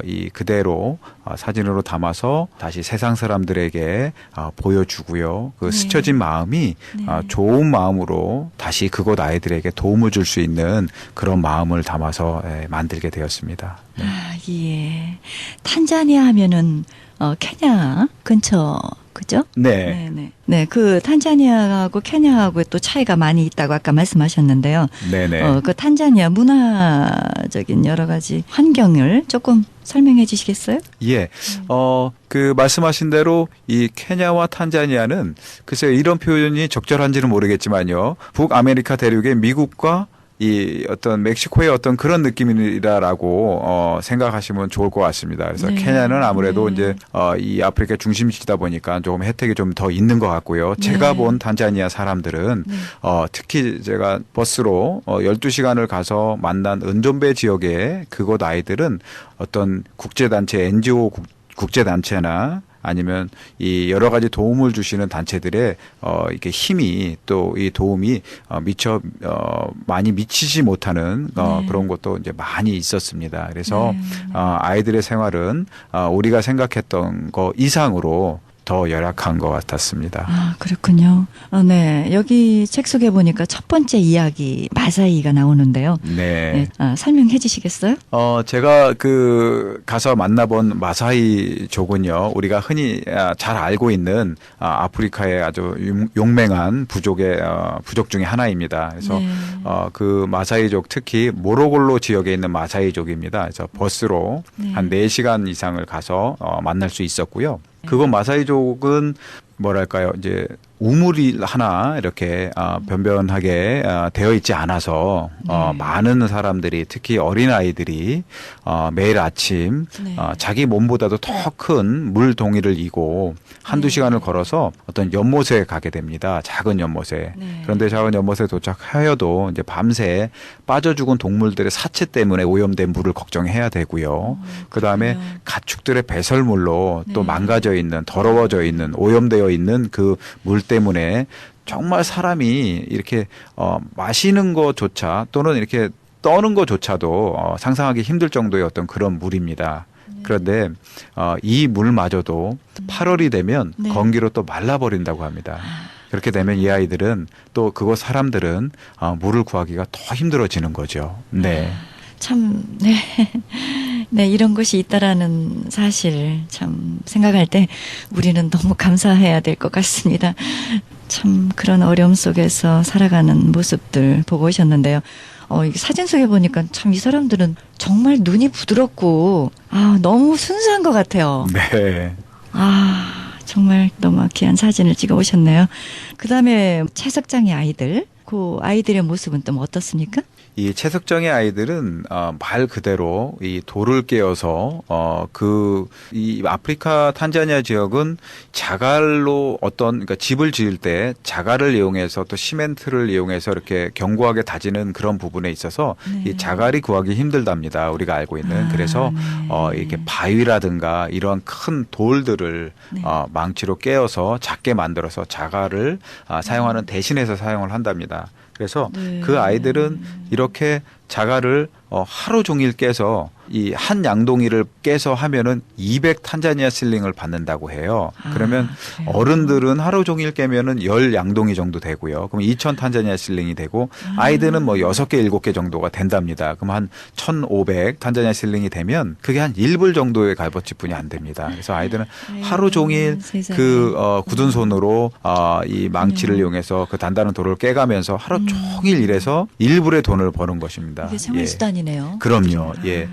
이 그대로 사진으로 담아서 다시 세상 사람들에게 보여주고요. 그 네. 스쳐진 마음이 네. 좋은 마음으로 다시 그곳 아이들에게 도움을 줄 수 있는 그런 마음을 담아서 만들게 되었습니다. 예. 탄자니아 하면은 케냐 근처 그죠? 네. 네. 네, 그 탄자니아하고 케냐하고 또 차이가 많이 있다고 아까 말씀하셨는데요. 네네. 그 탄자니아 문화적인 여러 가지 환경을 조금 설명해 주시겠어요? 예. 그 말씀하신 대로 이 케냐와 탄자니아는 글쎄요, 이런 표현이 적절한지는 모르겠지만요. 북아메리카 대륙의 미국과 이 어떤 멕시코의 어떤 그런 느낌이라고 생각하시면 좋을 것 같습니다. 그래서 네. 케냐는 아무래도 네. 이제 이 아프리카 중심지다 보니까 조금 혜택이 좀 더 있는 것 같고요. 제가 네. 본 탄자니아 사람들은 네. 특히 제가 버스로 12시간을 가서 만난 은존베 지역의 그곳 아이들은 어떤 국제단체 NGO 국제단체나 아니면 이 여러 가지 도움을 주시는 단체들의 이렇게 힘이 또 이 도움이 미처 많이 미치지 못하는 네. 그런 것도 이제 많이 있었습니다. 그래서 네. 아이들의 생활은 우리가 생각했던 거 이상으로 더 열악한 것 같았습니다. 아, 그렇군요. 네. 여기 책 속에 보니까 첫 번째 이야기 마사이가 나오는데요. 네. 네. 설명해 주시겠어요? 제가 가서 만나본 마사이족은요, 우리가 흔히 잘 알고 있는 아프리카의 아주 용맹한 부족 중에 하나입니다. 그래서 네. 그 마사이족 특히 모로골로 지역에 있는 마사이족입니다. 그래서 버스로 네. 한 4시간 이상을 가서 만날 수 있었고요. 그거 마사이족은 뭐랄까요, 이제 우물이 하나 이렇게 변변하게 되어 있지 않아서 네. 많은 사람들이 특히 어린 아이들이 매일 아침 네. 자기 몸보다도 더 큰 물 동이를 이고 한두 네. 시간을 걸어서 어떤 연못에 가게 됩니다. 작은 연못에. 네. 그런데 작은 연못에 도착하여도 이제 밤새 빠져 죽은 동물들의 사체 때문에 오염된 물을 걱정해야 되고요. 그다음에 그렇군요. 가축들의 배설물로 또 네. 망가져 있는, 더러워져 있는, 오염되어 있는 그 물 때문에 정말 사람이 이렇게 마시는 것조차 또는 이렇게 떠는 것조차도 상상하기 힘들 정도의 어떤 그런 물입니다. 그런데 이 물마저도 8월이 되면 네. 건기로 또 말라버린다고 합니다. 그렇게 되면 이 아이들은 또 그곳 사람들은 물을 구하기가 더 힘들어지는 거죠. 네. 참, 네. 네, 이런 것이 있다라는 사실 참 생각할 때 우리는 너무 감사해야 될 것 같습니다. 참 그런 어려움 속에서 살아가는 모습들 보고 오셨는데요. 이 사진 속에 보니까 참 이 사람들은 정말 눈이 부드럽고, 너무 순수한 것 같아요. 네. 정말 너무 귀한 사진을 찍어 오셨네요. 그 다음에 채석장의 아이들, 그 아이들의 모습은 또 어떻습니까? 이 채석정의 아이들은 말 그대로 이 돌을 깨어서 이 아프리카 탄자니아 지역은 자갈로 그러니까 집을 지을 때 자갈을 이용해서 또 시멘트를 이용해서 이렇게 견고하게 다지는 그런 부분에 있어서 네. 이 자갈이 구하기 힘들답니다. 우리가 알고 있는. 그래서 네. 이렇게 바위라든가 이런 큰 돌들을 네. 망치로 깨어서 작게 만들어서 자갈을 사용하는 대신해서 사용을 한답니다. 그래서 네. 그 아이들은 이렇게 자갈을 하루 종일 깨서 이 한 양동이를 깨서 하면은 200 탄자니아 실링을 받는다고 해요. 그러면 그래요? 어른들은 하루 종일 깨면은 10 양동이 정도 되고요. 그럼 2,000 탄자니아 실링이 되고 아이들은 뭐 6개, 7개 정도가 된답니다. 그럼 한 1,500 탄자니아 실링이 되면 그게 한 1불 정도의 값어치뿐이 안 됩니다. 그래서 아이들은 하루 종일 세상에. 굳은 손으로 이 망치를 이용해서 그 단단한 돌을 깨가면서 하루 종일 일해서 1불의 돈을 버는 것입니다. 이게 생활수단이네요. 그럼요. 예.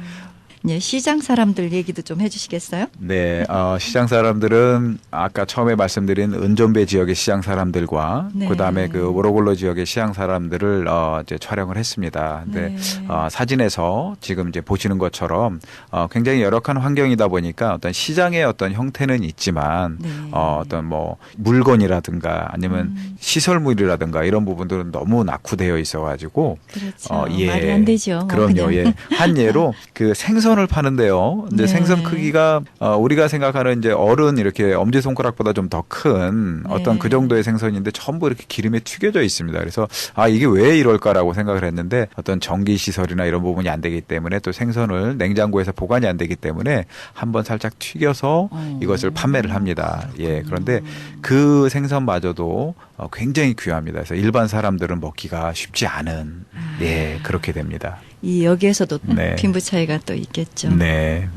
예, 시장 사람들 얘기도 좀 해주시겠어요? 네, 시장 사람들은 아까 처음에 말씀드린 은존베 지역의 시장 사람들과 네. 그다음에 그 모로골로 지역의 시장 사람들을 이제 촬영을 했습니다. 근데 네. 사진에서 지금 이제 보시는 것처럼 굉장히 열악한 환경이다 보니까 어떤 시장의 어떤 형태는 있지만 네. 어떤 뭐 물건이라든가 아니면 시설물이라든가 이런 부분들은 너무 낙후되어 있어가지고 그렇죠. 말이 안 되죠. 그럼요. 그냥. 예. 한 예로 그 생선을 파는데요. 이제 네. 생선 크기가 우리가 생각하는 이제 어른 이렇게 엄지 손가락보다 좀 더 큰 어떤 네. 그 정도의 생선인데 전부 이렇게 기름에 튀겨져 있습니다. 그래서 이게 왜 이럴까라고 생각을 했는데 어떤 전기 시설이나 이런 부분이 안 되기 때문에 또 생선을 냉장고에서 보관이 안 되기 때문에 한번 살짝 튀겨서 이것을 판매를 합니다. 예. 그런데 그 생선마저도 굉장히 귀합니다. 그래서 일반 사람들은 먹기가 쉽지 않은 그렇게 됩니다. 여기에서도 네. 빈부 차이가 또 있겠죠. 네.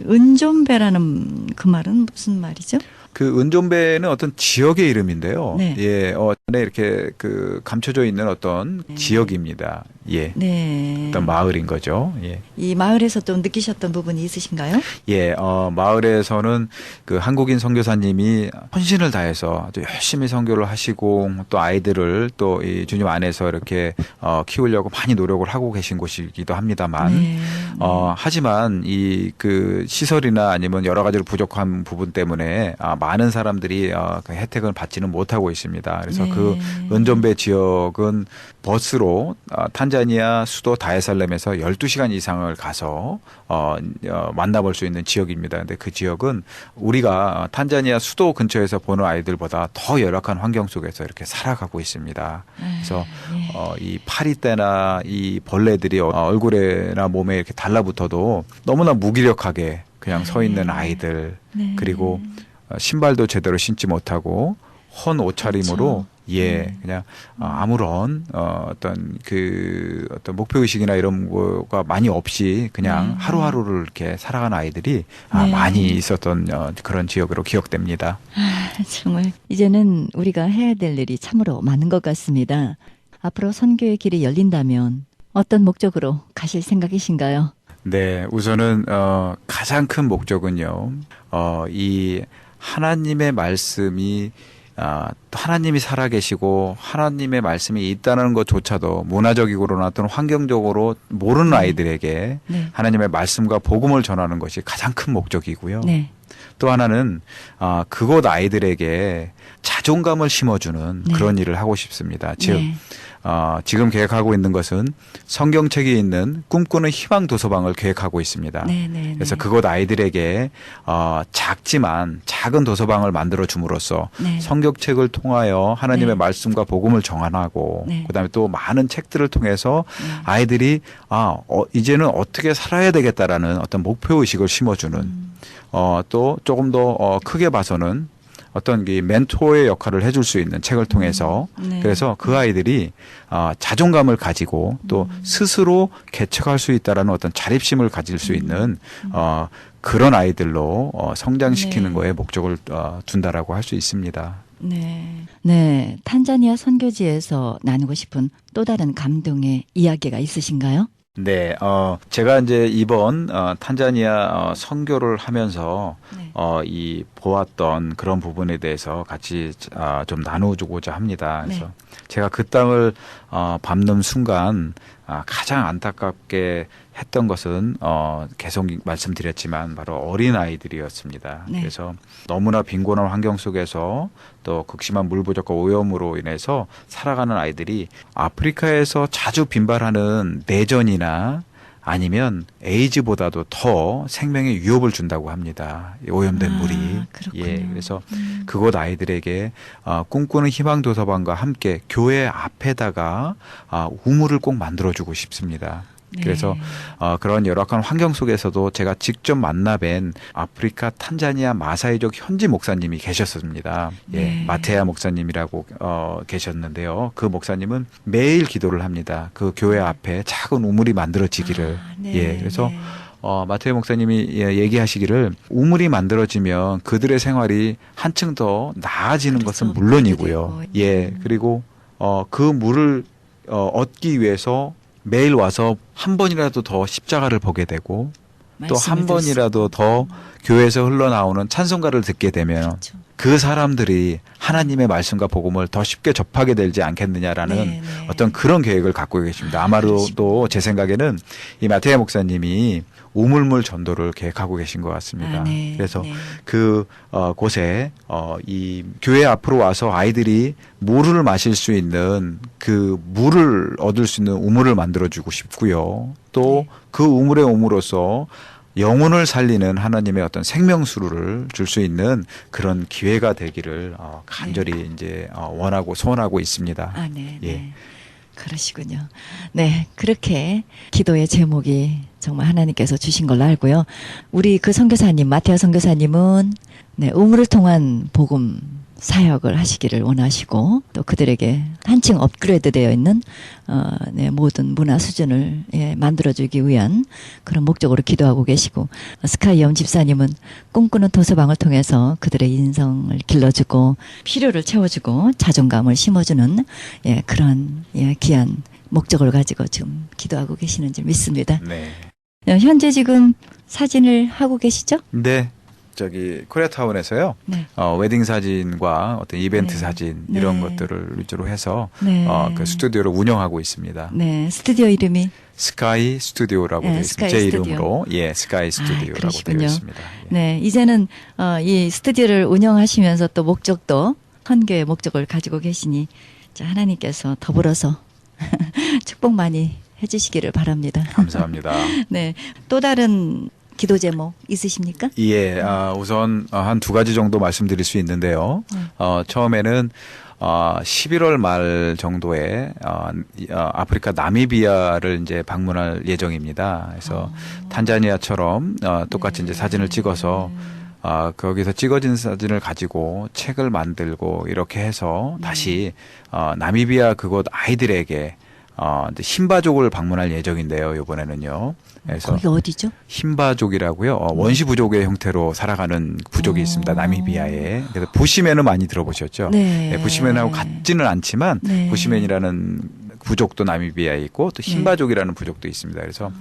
은존배라는 그 말은 무슨 말이죠? 그 은존배는 어떤 지역의 이름인데요. 네. 예, 이렇게 그 감춰져 있는 어떤 지역입니다. 예. 네. 어떤 마을인 거죠. 예. 이 마을에서 좀 느끼셨던 부분이 있으신가요? 예, 마을에서는 그 한국인 선교사님이 헌신을 다해서 아주 열심히 선교를 하시고 또 아이들을 또 이 주님 안에서 이렇게 키우려고 많이 노력을 하고 계신 곳이기도 합니다만, 네. 하지만 이 그 시설이나 아니면 여러 가지로 부족한 부분 때문에 많은 사람들이 그 혜택을 받지는 못하고 있습니다. 그래서 네. 그 은존배 지역은 버스로 탄자니아 수도 다에살렘에서 12시간 이상을 가서 만나볼 수 있는 지역입니다. 근데 그 지역은 우리가 탄자니아 수도 근처에서 보는 아이들보다 더 열악한 환경 속에서 이렇게 살아가고 있습니다. 그래서 이 파리떼나 이 벌레들이 얼굴에나 몸에 이렇게 달라붙어도 너무나 무기력하게 그냥 서 있는 아이들, 네. 그리고 신발도 제대로 신지 못하고 헌 옷차림으로 그렇죠. 예, 그냥 아무런 어떤 목표 의식이나 이런 거가 많이 없이 그냥 하루하루를 이렇게 살아가는 아이들이 네. 많이 있었던 그런 지역으로 기억됩니다. 정말 이제는 우리가 해야 될 일이 참으로 많은 것 같습니다. 앞으로 선교의 길이 열린다면 어떤 목적으로 가실 생각이신가요? 네, 우선은 가장 큰 목적은요, 이 하나님의 말씀이 하나님이 살아계시고 하나님의 말씀이 있다는 것조차도 문화적이거나 또는 환경적으로 모르는 아이들에게 네. 하나님의 말씀과 복음을 전하는 것이 가장 큰 목적이고요. 네. 또 하나는 그곳 아이들에게 자존감을 심어주는 네. 그런 일을 하고 싶습니다. 즉 네. 지금 계획하고 있는 것은 성경책에 있는 꿈꾸는 희망 도서방을 계획하고 있습니다. 네, 네, 그래서 네. 그곳 아이들에게 작지만 작은 도서방을 만들어 줌으로써 네. 성경책을 통하여 하나님의 네. 말씀과 복음을 정한하고 네. 그다음에 또 많은 책들을 통해서 아이들이 이제는 어떻게 살아야 되겠다라는 어떤 목표 의식을 심어주는 또 조금 더 크게 봐서는 어떤 이 멘토의 역할을 해줄 수 있는 책을 통해서 네. 그래서 그 아이들이 자존감을 가지고 또 스스로 개척할 수 있다라는 어떤 자립심을 가질 수 있는 그런 아이들로 성장시키는 네. 거에 목적을 둔다라고 할 수 있습니다. 네. 네. 탄자니아 선교지에서 나누고 싶은 또 다른 감동의 이야기가 있으신가요? 네, 제가 이제 이번 탄자니아 선교를 하면서 네. 이 보았던 그런 부분에 대해서 같이 좀 나누고자 합니다. 그래서 네. 제가 그 땅을 밟는 순간 가장 안타깝게 했던 것은 계속 말씀드렸지만 바로 어린 아이들이었습니다. 네. 그래서 너무나 빈곤한 환경 속에서 또 극심한 물 부족과 오염으로 인해서 살아가는 아이들이 아프리카에서 자주 빈발하는 내전이나 아니면 에이즈보다도 더 생명에 위협을 준다고 합니다. 오염된 물이. 그렇군요. 예, 그래서 그곳 아이들에게 꿈꾸는 희망 도서관과 함께 교회 앞에다가 우물을 꼭 만들어주고 싶습니다. 네. 그래서 그런 열악한 환경 속에서도 제가 직접 만나뵌 아프리카 탄자니아 마사이족 현지 목사님이 계셨습니다. 예, 네. 마테아 목사님이라고 계셨는데요. 그 목사님은 매일 기도를 합니다. 그 교회 앞에 작은 우물이 만들어지기를. 네. 예, 그래서 네. 마테오 목사님이 얘기하시기를 우물이 만들어지면 그들의 생활이 한층 더 나아지는 그렇죠. 것은 물론이고요. 되고. 예, 그리고 그 물을 얻기 위해서 매일 와서 한 번이라도 더 십자가를 보게 되고 또 한 말씀을 번이라도 더 교회에서 흘러나오는 찬송가를 듣게 되면 그렇죠. 그 사람들이 하나님의 말씀과 복음을 더 쉽게 접하게 되지 않겠느냐라는 네, 네. 어떤 그런 계획을 갖고 계십니다. 아마도 제 생각에는 이 마테아 목사님이 우물물 전도를 계획하고 계신 것 같습니다. 네, 그래서 네. 그 곳에 이 교회 앞으로 와서 아이들이 물을 마실 수 있는 그 물을 얻을 수 있는 우물을 만들어주고 싶고요. 또 그 우물에 오므로써 영혼을 살리는 하나님의 어떤 생명수를 줄 수 있는 그런 기회가 되기를 간절히 이제 원하고 소원하고 있습니다. 네, 예. 네. 그러시군요. 네, 그렇게 기도의 제목이 정말 하나님께서 주신 걸로 알고요. 우리 그 선교사님, 마테아 선교사님은 우물을 통한 복음 사역을 하시기를 원하시고 또 그들에게 한 한층 업그레이드되어 있는 모든 문화 수준을 만들어주기 위한 그런 목적으로 기도하고 계시고 스카이엄 집사님은 꿈꾸는 도서방을 통해서 그들의 인성을 길러주고 필요를 채워주고 자존감을 심어주는 그런 귀한 목적을 가지고 지금 기도하고 계시는 줄 믿습니다. 네. 현재 지금 사진을 하고 계시죠? 네. 저기 코리아타운에서요. 네. 웨딩 사진과 어떤 이벤트 네. 사진 네. 이런 것들을 위주로 해서 네. 그 스튜디오를 운영하고 있습니다. 네, 스튜디오 이름이 스카이 스튜디오라고 네, 되어 스카이 있습니다. 제 스튜디오. 이름으로 스카이 스튜디오라고 그러시군요. 되어 있습니다. 예. 네, 이제는 이 스튜디오를 운영하시면서 또 목적도 헌교의 목적을 가지고 계시니 자, 하나님께서 더불어서 축복 많이 해주시기를 바랍니다. 감사합니다. 네, 또 다른 기도 제목 있으십니까? 예, 우선 한 두 가지 정도 말씀드릴 수 있는데요. 처음에는 11월 말 정도에 아프리카 나미비아를 이제 방문할 예정입니다. 그래서 탄자니아처럼 똑같이 이제 사진을 찍어서 거기서 찍어진 사진을 가지고 책을 만들고 이렇게 해서 다시 나미비아 그곳 아이들에게 이제 흰바족을 방문할 예정인데요. 이번에는요. 그래서 거기 어디죠? 흰바족이라고요. 원시 부족의 형태로 살아가는 부족이 있습니다. 나미비아에. 그래서 부시맨은 많이 들어보셨죠? 네. 부시맨하고 같지는 않지만 네. 부시맨이라는 부족도 나미비아에 있고 또 흰바족이라는 부족도 있습니다. 그래서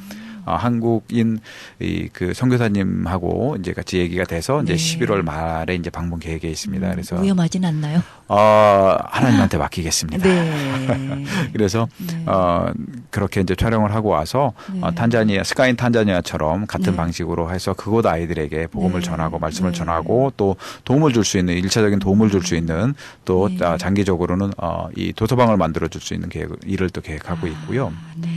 한국인 그 선교사님하고 이제 같이 얘기가 돼서 이제 네. 11월 말에 이제 방문 계획에 있습니다. 그래서 위험하진 않나요? 하나님한테 맡기겠습니다. 네. 그래서 네. 그렇게 이제 촬영을 하고 와서 네. 스카인 탄자니아처럼 같은 네. 방식으로 해서 그곳 아이들에게 복음을 네. 전하고 말씀을 네. 전하고 또 도움을 줄 수 있는 일차적인 도움을 줄 수 있는 또 네. 장기적으로는 이 도서방을 만들어 줄 수 있는 일을 또 계획하고 있고요. 네.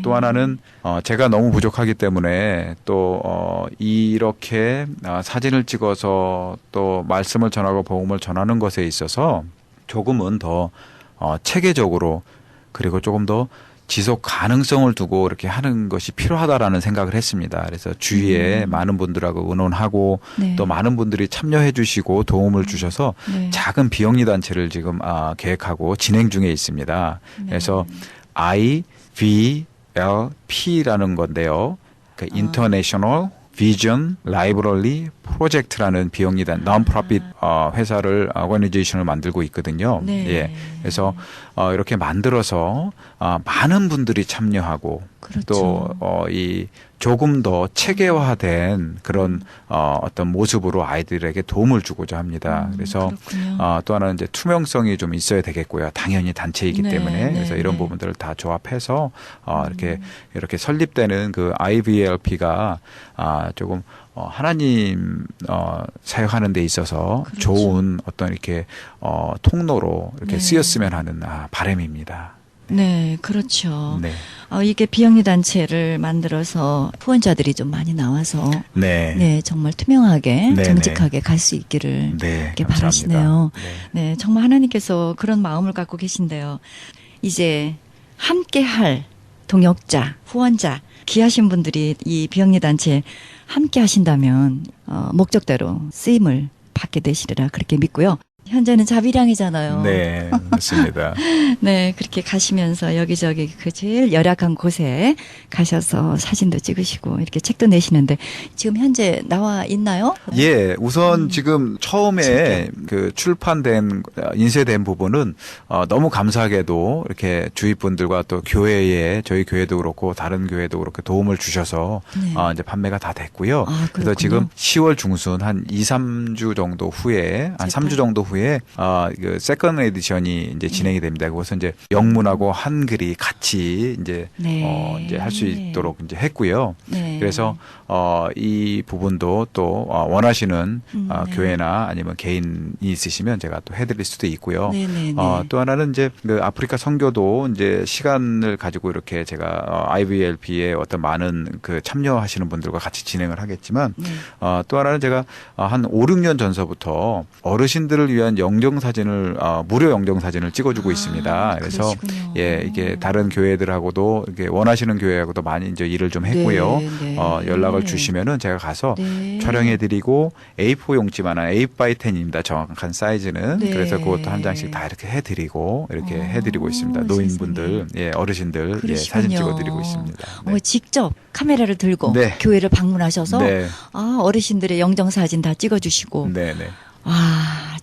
또 하나는 제가 너무 부족하기 때문에 또 이렇게 사진을 찍어서 또 말씀을 전하고 복음을 전하는 것에 있어서 조금은 더 체계적으로 그리고 조금 더 지속 가능성을 두고 이렇게 하는 것이 필요하다라는 생각을 했습니다. 그래서 주위에 많은 분들하고 의논하고 네. 또 많은 분들이 참여해 주시고 도움을 주셔서 네. 작은 비영리 단체를 지금 계획하고 진행 중에 있습니다. 그래서 IVLP라는 건데요. 그 International Vision Library 프로젝트라는 비영리단 non-profit 회사를 organization을 만들고 있거든요. 네. 예. 그래서 이렇게 만들어서 많은 분들이 참여하고 그렇죠. 또 이 조금 더 체계화된 그런 어떤 모습으로 아이들에게 도움을 주고자 합니다. 그래서 그렇군요. 또 하나는 이제 투명성이 좀 있어야 되겠고요. 당연히 단체이기 네, 때문에 네, 그래서 이런 네. 부분들을 다 조합해서 이렇게 설립되는 그 IVLP가 조금 하나님 사역하는 데 있어서 그렇죠. 좋은 어떤 이렇게 통로로 이렇게 네. 쓰였으면 하는 바람입니다. 네, 그렇죠. 네. 이게 비영리 단체를 만들어서 후원자들이 좀 많이 나와서 네. 네, 정말 투명하게 네, 정직하게 갈 수 있기를 네. 이렇게 감사합니다. 바라시네요. 네. 네, 정말 하나님께서 그런 마음을 갖고 계신데요. 이제 함께할 동역자, 후원자, 귀하신 분들이 이 비영리 단체에 함께 하신다면 목적대로 쓰임을 받게 되시리라 그렇게 믿고요. 현재는 자비량이잖아요. 네, 맞습니다. 네, 그렇게 가시면서 여기저기 그 제일 열악한 곳에 가셔서 사진도 찍으시고 이렇게 책도 내시는데 지금 현재 나와 있나요? 예, 우선 지금 처음에 그 출판된 인쇄된 부분은 너무 감사하게도 이렇게 주위 분들과 또 교회에 저희 교회도 그렇고 다른 교회도 그렇게 도움을 주셔서 네. 이제 판매가 다 됐고요. 그렇군요. 그래서 지금 10월 중순 한 2, 3주 정도 후에 한 3주 정도 후에 그 세컨드 에디션이 이제 진행이 됩니다. 그것은 이제 영문하고 한글이 같이 이제 네. 이제 할 수 있도록 이제 했고요. 네. 그래서 이 부분도 또 원하시는 네. 교회나 아니면 개인이 있으시면 제가 또 해드릴 수도 있고요. 네, 네, 네. 또 하나는 이제 그 아프리카 선교도 이제 시간을 가지고 이렇게 제가 IVLP에 어떤 많은 그 참여하시는 분들과 같이 진행을 하겠지만 네. 또 하나는 제가 한 5, 6년 전서부터 어르신들을 위한 위한 영정 사진을 무료 영정 사진을 찍어주고 있습니다. 그래서 그러시군요. 예, 이게 다른 교회들하고도 이게 원하시는 교회하고도 많이 이제 일을 좀 했고요. 네, 네. 연락을 주시면은 제가 가서 네. 촬영해드리고 A4 용지만한 8x10입니다. 정확한 사이즈는. 네. 그래서 그것도 한 장씩 다 이렇게 해드리고 이렇게 해드리고 있습니다. 노인분들, 예, 어르신들 예, 사진 그러시군요. 찍어드리고 있습니다. 네. 직접 카메라를 들고 네. 교회를 방문하셔서 네. 어르신들의 영정 사진 다 찍어주시고 네, 네.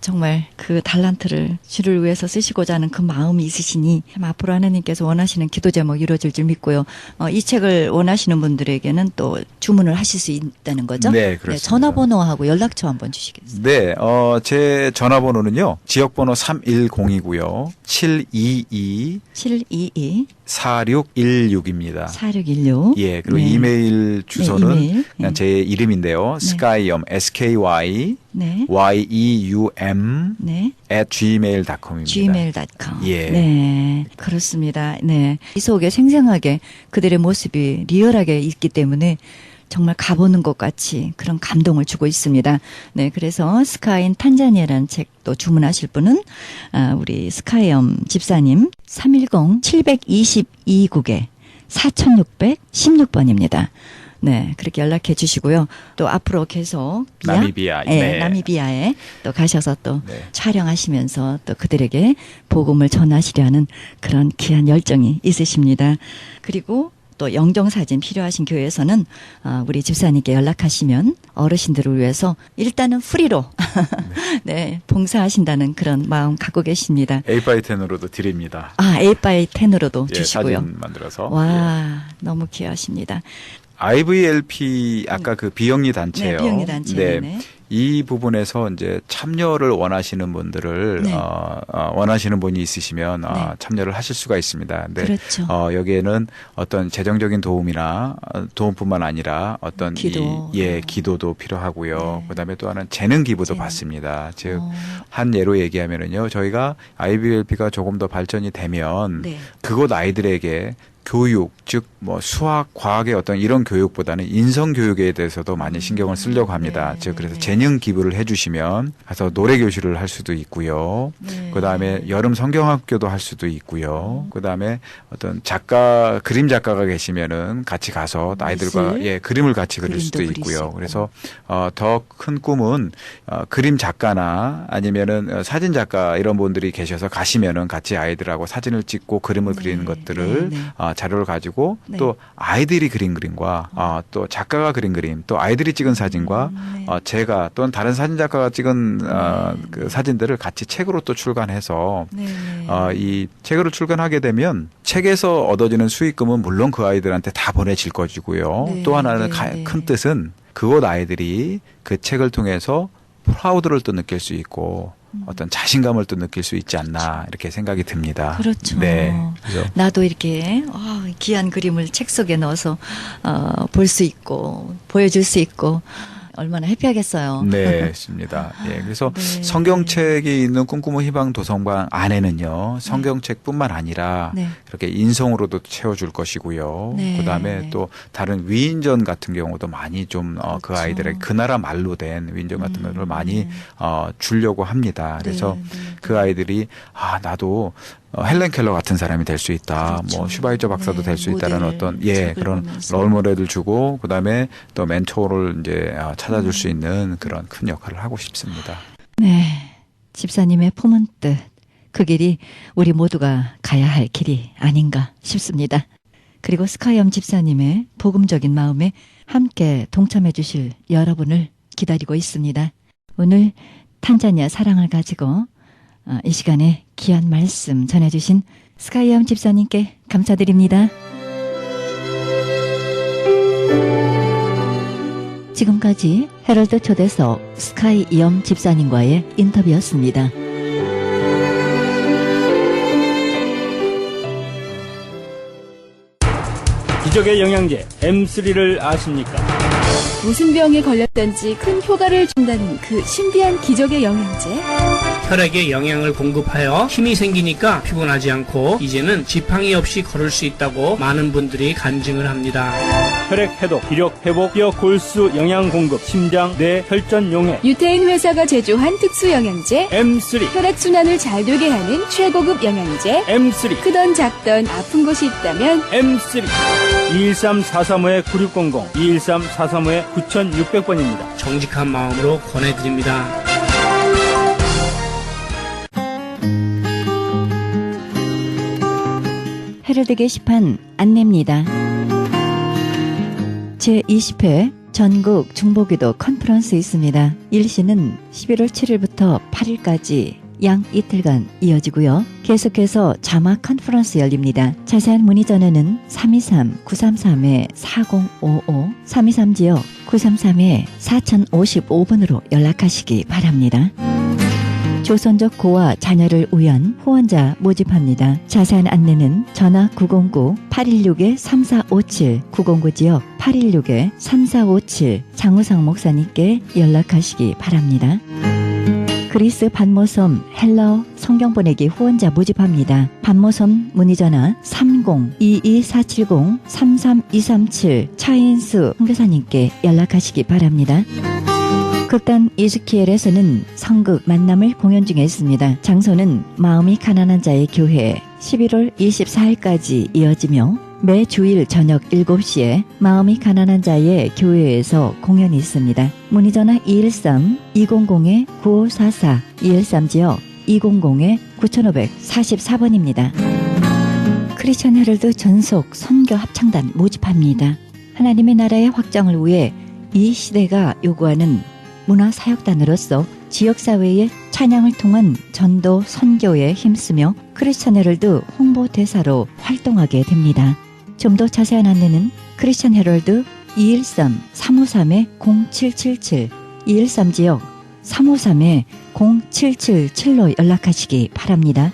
정말 그 달란트를 주를 위해서 쓰시고자 하는 그 마음이 있으시니 참 앞으로 하나님께서 원하시는 기도 제목 이루어질 줄 믿고요. 이 책을 원하시는 분들에게는 또 주문을 하실 수 있다는 거죠? 네, 그렇습니다. 전화번호하고 연락처 한번 주시겠어요? 네, 제 전화번호는요. 지역번호 310이고요. 722 722 4616입니다. 4616 예, 그리고 네. 이메일 주소는 이메일. 그냥 제 이름인데요. skyum, SKY, 네. YEUM 네. @gmail.com입니다. gmail.com. 예. 네. 그렇습니다. 네. 이 속에 생생하게 그들의 모습이 리얼하게 있기 때문에 정말 가보는 것 같이 그런 감동을 주고 있습니다. 네. 그래서 스카인 탄자니아라는 책도 주문하실 분은 우리 스카이엄 집사님 310-722국에 4616번입니다. 네, 그렇게 연락해 주시고요. 또 앞으로 계속 나미비아, 네. 나미비아에 또 가셔서 또 네. 촬영하시면서 또 그들에게 복음을 전하시려는 그런 귀한 열정이 있으십니다. 그리고 또 영정사진 필요하신 교회에서는 우리 집사님께 연락하시면 어르신들을 위해서 일단은 프리로 네, 봉사하신다는 그런 마음 갖고 계십니다. 8x10으로도 드립니다. 8x10으로도 예, 주시고요. 사진 만들어서. 와, 너무 귀하십니다. IVLP 아까 그 비영리 단체요. 네, 비영리 단체. 네. 네. 이 부분에서 이제 참여를 원하시는 분들을 네. 원하시는 분이 있으시면 네. 참여를 하실 수가 있습니다. 근데 그렇죠. 여기에는 어떤 재정적인 도움이나 도움뿐만 아니라 어떤 기도. 기도도 필요하고요. 네. 그다음에 또 하나는 재능 기부도 재능. 받습니다. 즉 한 예로 얘기하면은요. 저희가 IVLP가 조금 더 발전이 되면 네. 그곳 아이들에게 교육, 즉 뭐 수학, 과학의 어떤 이런 교육보다는 인성 교육에 대해서도 많이 신경을 쓰려고 합니다. 네, 즉 그래서 네. 재능 기부를 해주시면 가서 노래 교실을 할 수도 있고요. 네. 그다음에 여름 성경학교도 할 수도 있고요. 그다음에 어떤 작가, 그림 작가가 계시면은 같이 가서 아이들과 미술? 그림을 같이 그릴 그림도 수도 그릴 수 있고요. 있고. 그래서 더 큰 꿈은 그림 작가나 아니면은 사진 작가 이런 분들이 계셔서 가시면은 같이 아이들하고 사진을 찍고 그림을 그리는 것들을 네. 자료를 가지고 네. 또 아이들이 그린 그림과 또 작가가 그린 그림, 또 아이들이 찍은 사진과 네. 제가 또는 다른 사진 작가가 찍은 그 사진들을 같이 책으로 또 출간해서 네. 이 책으로 출간하게 되면 책에서 얻어지는 수익금은 물론 그 아이들한테 다 보내질 것이고요. 네, 또 하나는 네. 큰 뜻은 그곳 아이들이 그 책을 통해서 프라우드를 또 느낄 수 있고 어떤 자신감을 또 느낄 수 있지 않나 이렇게 생각이 듭니다. 그렇죠. 네. 그래서 나도 이렇게 귀한 그림을 책 속에 넣어서 볼 수 있고 보여줄 수 있고 얼마나 해피하겠어요. 네, 있습니다. 예, 그래서 네. 성경책이 있는 꿈꾸는 희망 도서관 안에는요, 성경책뿐만 아니라 네. 이렇게 인성으로도 채워줄 것이고요. 네. 그다음에 또 다른 위인전 같은 경우도 많이 좀 그 그렇죠. 아이들에게 그 나라 말로 된 위인전 같은 것을 많이 주려고 합니다. 그래서 네, 네, 그 아이들이 나도 헬렌 켈러 같은 사람이 될 수 있다. 그렇죠. 뭐 슈바이처 박사도 네, 될 수 있다는 모델, 어떤 책을 그런 보면서. 롤모델을 주고 그다음에 또 멘토를 이제 찾아줄 수 있는 그런 큰 역할을 하고 싶습니다. 네. 집사님의 품은 뜻. 그 길이 우리 모두가 가야 할 길이 아닌가 싶습니다. 그리고 스카이엄 집사님의 복음적인 마음에 함께 동참해 주실 여러분을 기다리고 있습니다. 오늘 탄자니아 사랑을 가지고 이 시간에 귀한 말씀 전해주신 스카이엄 집사님께 감사드립니다. 지금까지 헤럴드 초대석 스카이엄 집사님과의 인터뷰였습니다. 기적의 영양제 M3를 아십니까? 무슨 병에 걸렸던지 큰 효과를 준다는 그 신비한 기적의 영양제. 혈액에 영양을 공급하여 힘이 생기니까 피곤하지 않고 이제는 지팡이 없이 걸을 수 있다고 많은 분들이 간증을 합니다. 혈액 해독, 기력 회복, 뼈 골수 영양 공급, 심장, 뇌, 혈전 용해. 유태인 회사가 제조한 특수 영양제. M3, 혈액 순환을 잘 되게 하는 최고급 영양제. M3, 크던 작던 아픈 곳이 있다면 M3. 213-435-9600, 213-435-9600번입니다. 정직한 마음으로 권해드립니다. 헤럴드 게시판 안내입니다. 제20회 전국 중보기도 컨퍼런스 있습니다. 일시는 11월 7일부터 8일까지 양 이틀간 이어지고요. 계속해서 자막 컨퍼런스 열립니다. 자세한 문의 전화는 323-933-4055, 323지역 933-4055번으로 연락하시기 바랍니다. 조선족 고아 자녀를 위한 후원자 모집합니다. 자세한 안내는 전화 909-816-3457, 909지역 816-3457 장우상 목사님께 연락하시기 바랍니다. 그리스 반모섬 헬라어 성경 보내기 후원자 모집합니다. 반모섬 문의전화 30-22470-33237 차인수 선교사님께 연락하시기 바랍니다. 극단 이즈키엘에서는 성극 만남을 공연 중에 있습니다. 장소는 마음이 가난한 자의 교회 11월 24일까지 이어지며 매 주일 저녁 7시에 마음이 가난한 자의 교회에서 공연이 있습니다. 문의전화 213-200-9544, 213지역 200-9544번입니다. 크리스천 헤럴드 전속 선교 합창단 모집합니다. 하나님의 나라의 확장을 위해 이 시대가 요구하는 문화사역단으로서 지역사회의 찬양을 통한 전도 선교에 힘쓰며 크리스천 헤럴드 홍보대사로 활동하게 됩니다. 좀 더 자세한 안내는 크리스천 헤럴드 213-353-0777, 213지역 353-0777로 연락하시기 바랍니다.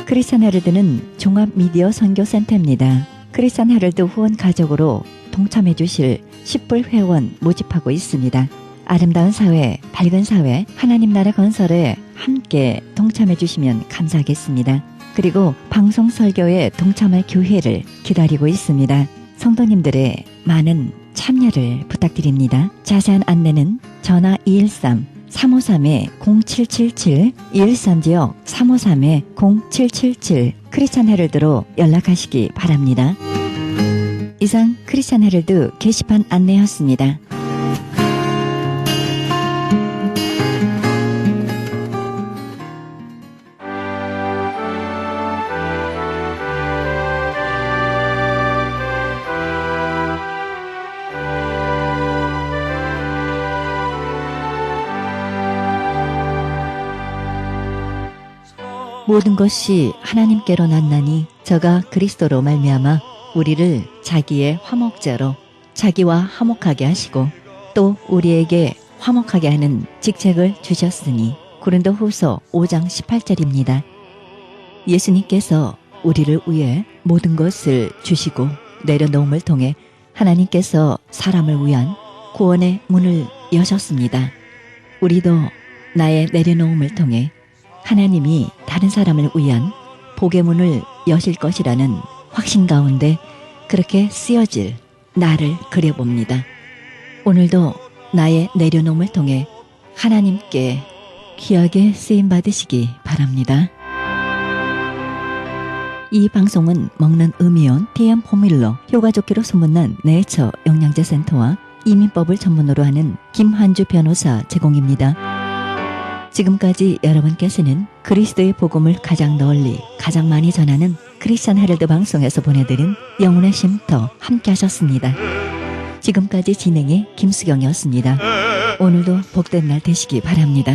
크리스천 헤럴드는 종합미디어 선교센터입니다. 크리스천 헤럴드 후원 가족으로 동참해 주실 10불 회원 모집하고 있습니다. 아름다운 사회, 밝은 사회, 하나님 나라 건설에 함께 동참해 주시면 감사하겠습니다. 그리고 방송 설교에 동참할 교회를 기다리고 있습니다. 성도님들의 많은 참여를 부탁드립니다. 자세한 안내는 전화 213-353-0777, 213지역 353-0777 크리스천 헤럴드로 연락하시기 바랍니다. 이상 크리스천 헤럴드 게시판 안내였습니다. 모든 것이 하나님께로 났나니 저가 그리스도로 말미암아 우리를 자기의 화목제로 자기와 화목하게 하시고 또 우리에게 화목하게 하는 직책을 주셨으니 고린도후서 5장 18절입니다. 예수님께서 우리를 위해 모든 것을 주시고 내려놓음을 통해 하나님께서 사람을 위한 구원의 문을 여셨습니다. 우리도 나의 내려놓음을 통해 하나님이 다른 사람을 위한 복의 문을 여실 것이라는 확신 가운데 그렇게 쓰여질 나를 그려봅니다. 오늘도 나의 내려놓음을 통해 하나님께 귀하게 쓰임받으시기 바랍니다. 이 방송은 먹는 음이온 TM 포뮬러 효과 좋기로 소문난 네이처 영양제 센터와 이민법을 전문으로 하는 김한주 변호사 제공입니다. 지금까지 여러분께서는 그리스도의 복음을 가장 널리 가장 많이 전하는 크리스천 헤럴드 방송에서 보내드린 영혼의 쉼터 함께 하셨습니다. 지금까지 진행의 김수경이었습니다. 오늘도 복된 날 되시기 바랍니다.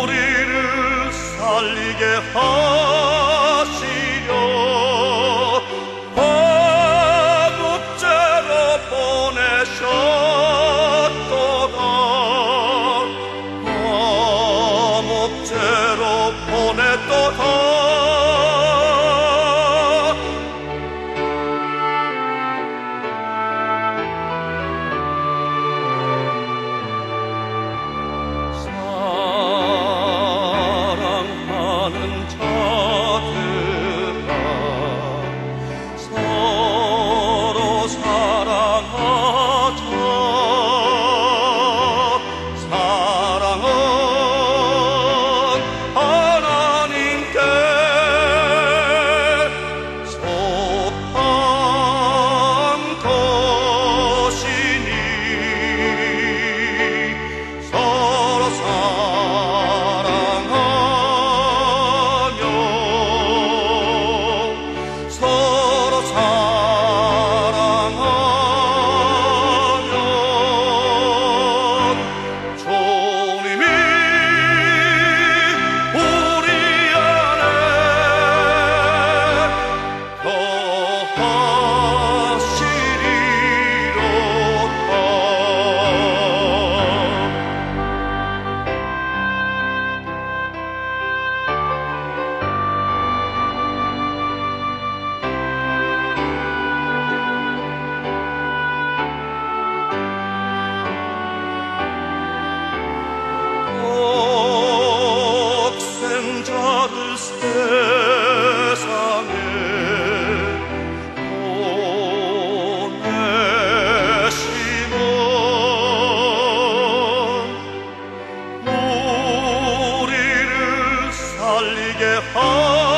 우리를 살리게 하시려 화목제로 보내셨도다. 화목제로 보냈도다. 세상에 보내심은 우리를 살리게 하시고